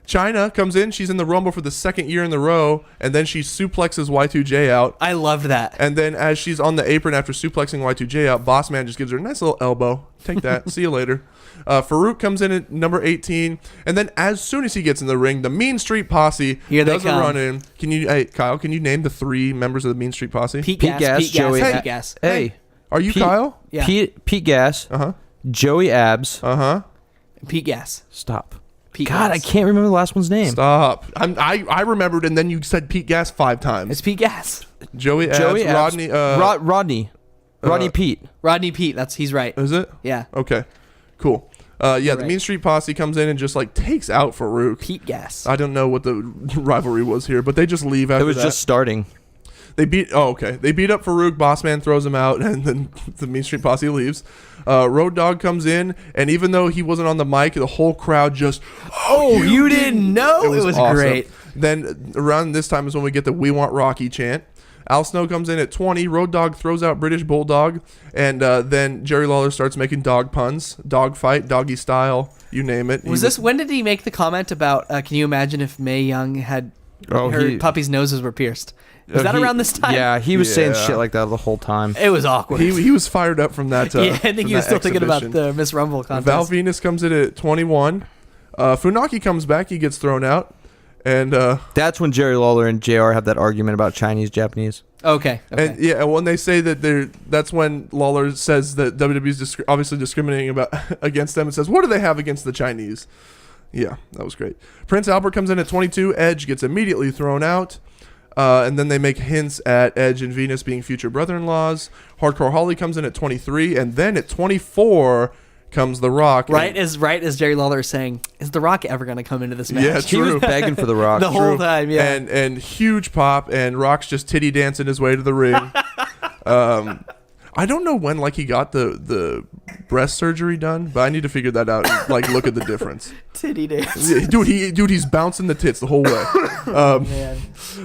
Chyna comes in. She's in the Rumble for the 2nd year in a row, and then she suplexes Y2J out. I loved that. And then as she's on the apron after suplexing Y2J out, Boss Man just gives her a nice little elbow. Take that. See you later. Farouk comes in at number 18, and then as soon as he gets in the ring, the Mean Street Posse does a run in. Hey, Kyle, can you name the 3 members of the Mean Street Posse? Pete Gas, Joey. Pete Gas. Hey, Are you Pete- Kyle? Yeah. Pete Gas. Uh-huh. Joey Abs. Uh-huh. Pete Gas. Stop. Pete God, Gas. I can't remember the last one's name. Stop. I remembered, and then you said Pete Gas 5 times. It's Pete Gas. Joey Abs, Abs. Rodney. Rodney Pete. Rodney Pete. He's right. Is it? Yeah. Okay. Cool. The Right. Mean Street Posse comes in and just like takes out Farouk. Pete Gas. I don't know what the rivalry was here, but they just leave after It was that. just starting. They beat up Farouk. Boss Man throws him out, and then the Mean Street Posse leaves. Road Dogg comes in, and even though he wasn't on the mic, the whole crowd just you didn't know? It was awesome. great. Then around this time is when we get the "We Want Rocky" chant. Al Snow comes in at 20. Road Dogg throws out British Bulldog, and then Jerry Lawler starts making dog puns, dog fight, doggy style, you name it. When did he make the comment about? Can you imagine if Mae Young had her puppies' noses were pierced? Was that around this time? Yeah, he was saying shit like that the whole time. It was awkward. He was fired up from that. Yeah, I think he was still thinking about the Miss Rumble contest. Val Venus comes in at 21. Funaki comes back. He gets thrown out. And that's when Jerry Lawler and JR have that argument about Chinese, Japanese. Okay. And when they say that that's when Lawler says that WWE is obviously discriminating against them and says, what do they have against the Chinese? Yeah, that was great. Prince Albert comes in at 22. Edge gets immediately thrown out. And then they make hints at Edge and Venus being future brother-in-laws. Hardcore Holly comes in at 23. And then at 24 comes The Rock. Right as Jerry Lawler is saying, is The Rock ever going to come into this match? Yeah, true. He was begging for The Rock. The whole time, yeah. And huge pop, and Rock's just titty dancing his way to the ring. I don't know when he got the breast surgery done, but I need to figure that out and look at the difference. Titty dance. Dude, he's bouncing the tits the whole way. Man.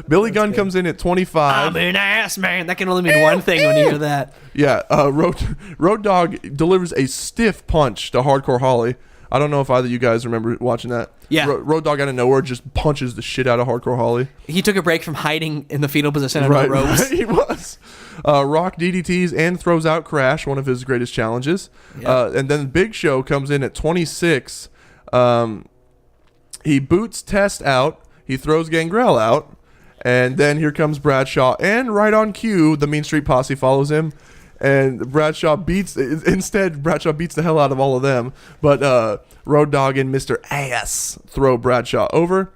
Billy Gunn comes in at 25. I'm an ass man. That can only mean one thing when you hear that. Yeah, Road Dogg delivers a stiff punch to Hardcore Holly. I don't know if either of you guys remember watching that. Yeah. Road Dogg out of nowhere just punches the shit out of Hardcore Holly. He took a break from hiding in the fetal position under the ropes. Right, he was. Rock DDTs and throws out Crash, one of his greatest challenges. Yep. And then Big Show comes in at 26. He boots Test out. He throws Gangrel out. And then here comes Bradshaw. And right on cue, the Mean Street Posse follows him. And Bradshaw beats the hell out of all of them. But Road Dogg and Mr. Ass throw Bradshaw over.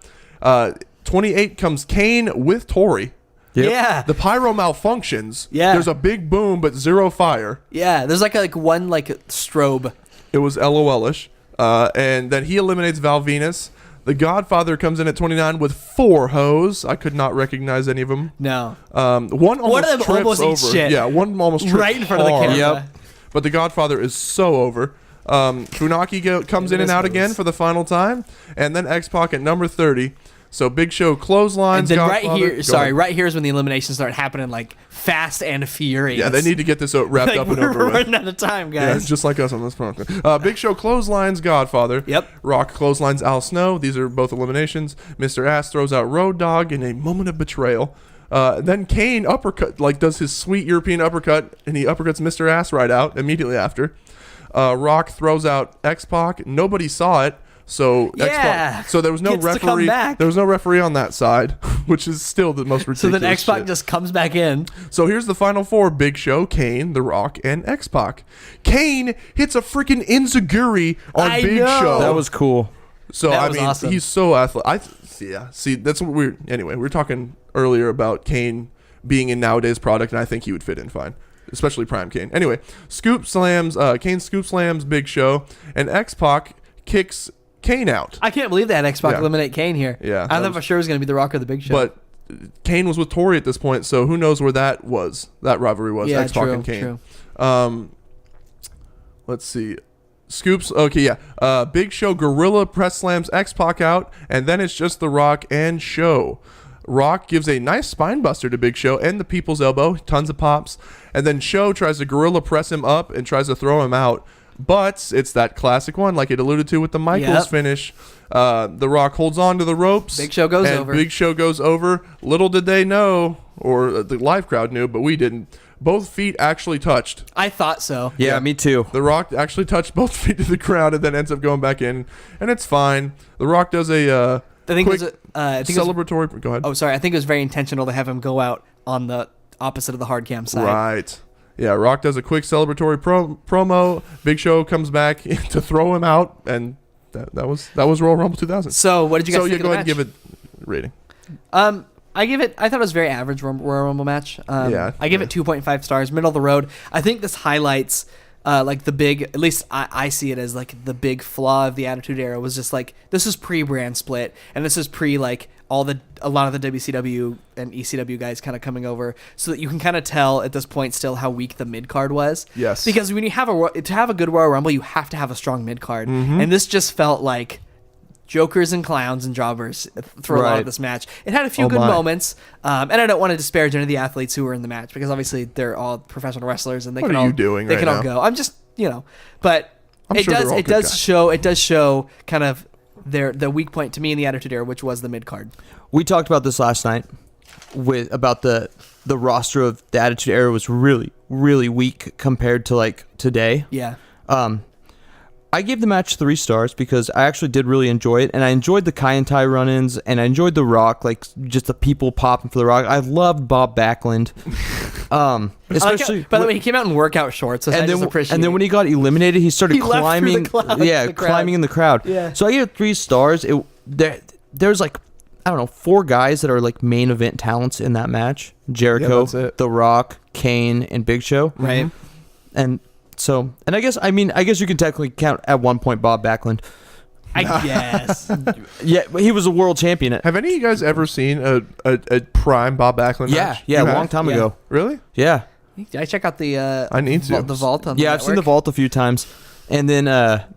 28 comes Kane with Tori. Yep. Yeah. The pyro malfunctions. Yeah. There's a big boom, but zero fire. Yeah. There's one strobe. It was LOL-ish. And then he eliminates Val Venus. The Godfather comes in at 29 with 4 hoes. I could not recognize any of them. No. One of them almost over. eats shit. Yeah, one almost trips right in front of the camera. Yep. But the Godfather is so over. Funaki comes in and out again for the final time. And then X-Pac at number 30. So Big Show clotheslines. And then right here is when the eliminations start happening fast and furious. Yeah, they need to get this wrapped up and over with. We're running out of time, guys. Yeah, just like us on this podcast. Big Show clotheslines Godfather. Yep. Rock clotheslines Al Snow. These are both eliminations. Mr. Ass throws out Road Dogg in a moment of betrayal. Then Kane uppercut, does his sweet European uppercut, and he uppercuts Mr. Ass right out immediately after. Rock throws out X-Pac. Nobody saw it. So yeah. So there was no referee. There was no referee on that side, which is still the most ridiculous. So then X-Pac just comes back in. So here's the final 4: Big Show, Kane, The Rock, and X-Pac. Kane hits a freaking enziguri on Big Show. That was cool. So that was awesome. He's so athletic. See, that's what we're. Anyway, we were talking earlier about Kane being in nowadays product, and I think he would fit in fine. Especially Prime Kane. Anyway, Kane scoop slams Big Show, and X-Pac kicks Kane out. I can't believe that X-Pac eliminate Kane here. Yeah, I thought for sure it was going to be The Rock or the Big Show. But Kane was with Tori at this point, so who knows where that rivalry was. Yeah, X-Pac true, and Kane. True. Let's see. Scoops. Okay, yeah. Big Show gorilla press slams X-Pac out, and then it's just The Rock and Show. Rock gives a nice spine buster to Big Show and the People's Elbow, tons of pops, and then Show tries to gorilla press him up and tries to throw him out. But it's that classic one, like it alluded to with the Michaels finish. The Rock holds on to the ropes. Big Show goes over. Big Show goes over. Little did they know, or the live crowd knew, but we didn't. Both feet actually touched. I thought so. Yeah, me too. The Rock actually touched both feet to the ground and then ends up going back in, and it's fine. The Rock does a celebratory. Go ahead. Oh, sorry. I think it was very intentional to have him go out on the opposite of the hard cam side. Right. Yeah, Rock does a quick celebratory promo. Big Show comes back to throw him out, and that was Royal Rumble 2000. So what did you guys think of the go match? ahead and give it a rating. I thought it was a very average Royal Rumble match. I give it 2.5 stars, middle of the road. I think this highlights the big, at least I see it as the big flaw of the Attitude Era was just this is pre-brand split, and this is pre a lot of the WCW and ECW guys kind of coming over, so that you can kind of tell at this point still how weak the mid card was. Yes, because when you have to have a good Royal Rumble, you have to have a strong mid card, and this just felt like jokers and clowns and jobbers through a lot Right. of this match. It had a few Oh good my. moments, and I don't want to disparage any of the athletes who were in the match because obviously they're all professional wrestlers and they What can are all you doing they right can all now? go. I'm just but I'm it sure they're does all it good does guys. show it does show kind of the weak point to me in the Attitude Era, which was the mid card. We talked about this last night about the roster of the Attitude Era was really, really weak compared to like today. Yeah. I gave the match 3 stars because I actually did really enjoy it, and I enjoyed the Kai and Tai run-ins, and I enjoyed The Rock, like just the people popping for The Rock. I loved Bob Backlund, especially. By the way, he came out in workout shorts, so I just appreciate. And then when he got eliminated, he started He left through climbing. the cloud- yeah, the crowd. climbing in the crowd. Yeah. So I gave it 3 stars. There's like, I don't know, 4 guys that are like main event talents in that match: Jericho, that's it. The Rock, Kane, and Big Show. right. And so, and I guess you can technically count at one point Bob Backlund. I guess. Yeah, but he was a world champion. Have any of you guys ever seen a prime Bob Backlund match? Yeah, You a have? long time Yeah. ago. Really? Yeah, I check out the I need to. the vault on the yeah, I've seen the network. vault a few times, and then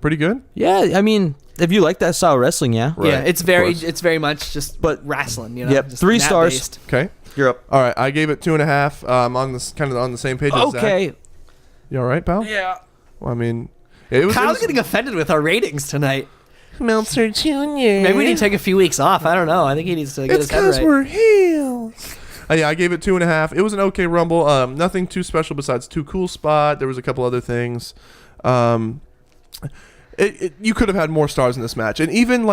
Pretty good? yeah, I mean, if you like that style of wrestling, yeah, Right, Yeah, it's of very course. much just But- wrestling. You know, Yep, just 3 mat stars. based. Okay. you're up. All right. I gave it 2.5. On this kind of on the same page as Zach. Okay, You all right, pal? yeah. Well, I mean, it was. Kyle's getting offended with our ratings tonight. Meltzer Jr. Maybe we need to take a few weeks off. I don't know. I think he needs to get It's his head because right. we're heels. Yeah, I gave it 2.5. It was an okay Rumble. Nothing too special besides Too Cool spot. There was a couple other things. You could have had more stars in this match, and even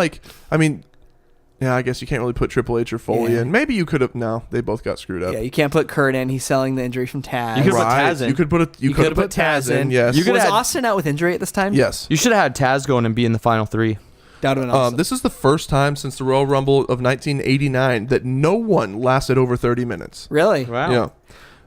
yeah, I guess you can't really put Triple H or Foley Yeah. in. Maybe you could have. No, they both got screwed up. Yeah, you can't put Kurt in. He's selling the injury from Taz. You could put Right. Taz in. You could put Taz in. Yes. You could Was have had- Austin out with injury at this time? Yes. You should have had Taz going and be in the final 3. That would have been awesome. This is the first time since the Royal Rumble of 1989 that no one lasted over 30 minutes. Really? Wow. Yeah.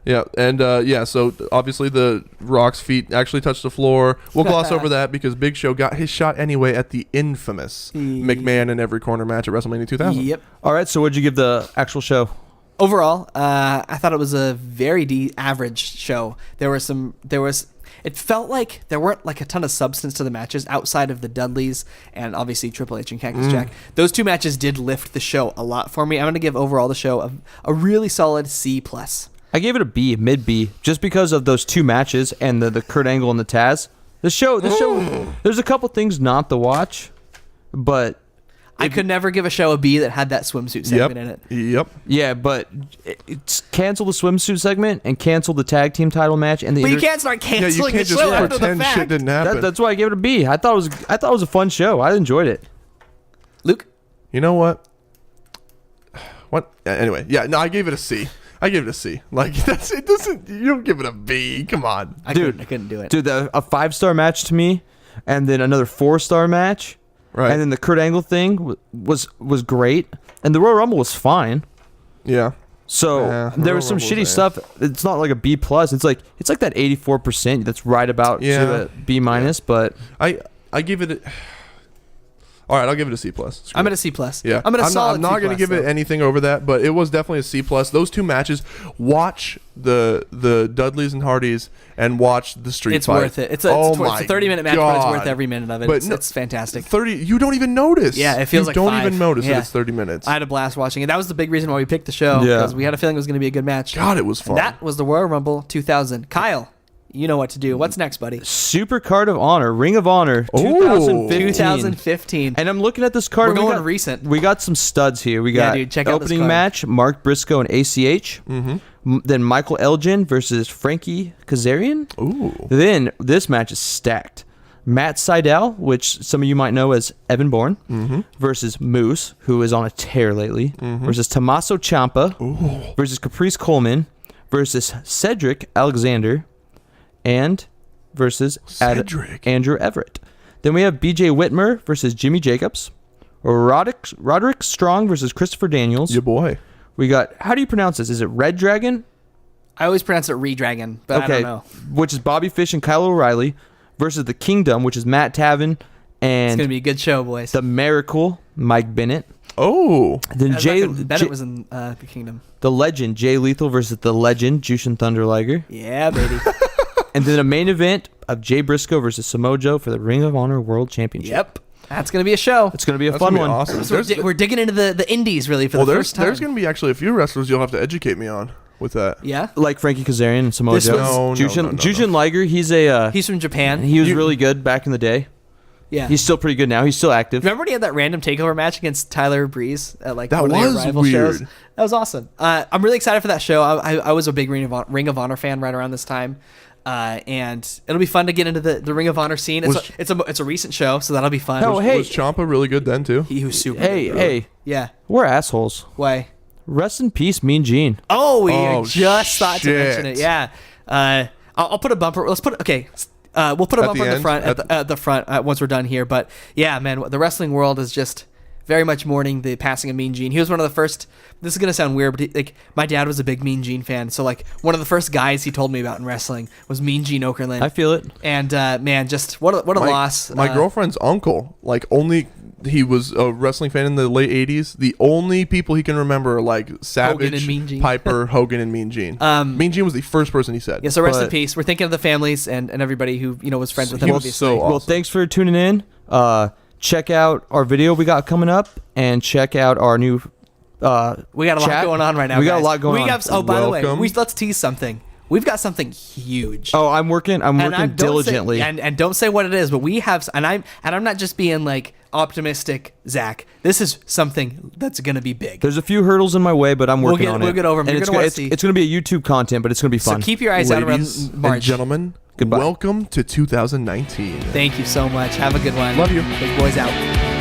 Yeah, and so obviously the Rock's feet actually touched the floor. We'll gloss over that because Big Show got his shot anyway at the infamous McMahon in every corner match at WrestleMania 2000. Yep. All right, so what'd you give the actual show? Overall, I thought it was a very average show. It felt like there weren't like a ton of substance to the matches outside of the Dudleys and obviously Triple H and Cactus Jack. Those 2 matches did lift the show a lot for me. I'm going to give overall the show a really solid C+. I gave it a B, mid B, just because of those 2 matches and the Kurt Angle and the Taz. The show, there's a couple things not to watch, but I could never give a show a B that had that swimsuit segment in it. Yep. yeah, but it's cancel the swimsuit segment and cancel the tag team title match and the. But you can't start Yeah, you canceling can't the just show after the pretend fact. shit didn't happen. That's why I gave it a B. I thought it was a fun show. I enjoyed it. Luke? You know what? What? Anyway, yeah. No, I gave it a C. I gave it a C. Like it doesn't. You don't give it a B. Come on. I Dude. couldn't do it. Dude, a 5-star match to me, and then another 4-star match, Right. and then the Kurt Angle thing was great, and the Royal Rumble was fine. Yeah. So Yeah, there Royal was some Rumble shitty was stuff. It's not like a B plus. It's like that 84% that's right about Yeah. to a B minus. But I give it. All right, I'll give it a C plus. Screw I'm it. at a C+. Yeah, I'm at a solid I'm not C+, going to give it though. anything over that, but it was definitely a C plus. Those 2 matches, watch the Dudleys and Hardys and watch the Street It's Fight. worth it. It's a 30-minute match, but it's worth every minute of it. But It's fantastic. 30. You don't even notice. Yeah, it feels you like don't 5. even notice Yeah. that it's 30 minutes. I had a blast watching it. That was the big reason why we picked the show. Yeah. Because we had a feeling it was going to be a good match. God, it was fun. And that was the Royal Rumble 2000. Kyle, you know what to do. What's next, buddy? Super Card of Honor, Ring of Honor, Ooh. 2015. 2015. And I'm looking at this card. We're we going got, recent. We got some studs here. We got dude, check out this opening card. match, Mark Briscoe and ACH. Mm-hmm. Then Michael Elgin versus Frankie Kazarian. Ooh. Then this match is stacked. Matt Sydal, which some of you might know as Evan Bourne, versus Moose, who is on a tear lately, versus Tommaso Ciampa, versus Caprice Coleman, versus Cedric Alexander, and versus Cedric. Andrew Everett. Then we have BJ Whitmer versus Jimmy Jacobs, Roderick Strong versus Christopher Daniels. Your boy. We got, how do you pronounce this? Is it Red Dragon? I always pronounce it Redragon, but I don't know. Which is Bobby Fish and Kyle O'Reilly versus the Kingdom, which is Matt Taven It's and going to be a good show, boys. the Miracle, Mike Bennett. Oh. Then Bennett was in the Kingdom. the Legend, Jay Lethal versus the Legend, Jushin Thunder Liger. Yeah, baby. And then a main event of Jay Briscoe versus Samoa Joe for the Ring of Honor World Championship. Yep. That's gonna be a show. It's gonna be a That's fun gonna be one. awesome. So we're digging into the indies really for the first time. There's going to be actually a few wrestlers you'll have to educate me on with that. Yeah, Like Frankie Kazarian and Samoa This Joe. was- Jushin Liger, he's a he's from Japan. he was really good back in the day. Yeah, He's still pretty good now. He's still active. remember when he had that random takeover match against Tyler Breeze at like That one of the was rival weird. shows? That was awesome. I'm really excited for that show. I was a big Ring of Honor fan right around this time. And it'll be fun to get into the Ring of Honor scene. It's a recent show, so that'll be fun. Oh, hey. Was Ciampa really good then too? He was super. Hey, good. hey, Yeah. we're assholes. Why? Rest in peace, Mean Gene. Oh, we Oh, just thought to mention shit. it. Yeah. I'll put a bumper. Let's put okay. We'll put a At bumper the in the end? front at the front once we're done here. But yeah, man, the wrestling world is just very much mourning the passing of Mean Gene. He was one of the first. This is gonna sound weird, but like my dad was a big Mean Gene fan. So like one of the first guys he told me about in wrestling was Mean Gene Okerlund. I feel it. And man, just what a loss. My girlfriend's uncle, he was a wrestling fan in the late 80s. The only people he can remember are like Savage, and Mean Gene. Piper, Hogan, and Mean Gene. Mean Gene was the first person he said. Yeah, so rest in But- peace. We're thinking of the families and everybody who was friends with He him. was Obviously. so Well, awesome. thanks for tuning in. Check out our video we got coming up, and check out our new. We got a lot chat. going on right now. We got a guys. lot going on. Oh, by the way, Welcome. let's tease something. We've got something huge. Oh, I'm working don't diligently. Say, and don't say what it is, but we have. And I'm not just being like optimistic, Zach. This is something that's gonna be big. There's a few hurdles in my way, but I'm working on it. We'll get over them. And You're it's gonna wanna it's, see. it's going to be a YouTube content, but it's going to be So fun. keep your eyes out Ladies around and March. gentlemen, Goodbye. welcome to 2019. Thank you so much. Have a good one. Love you. Big boys out.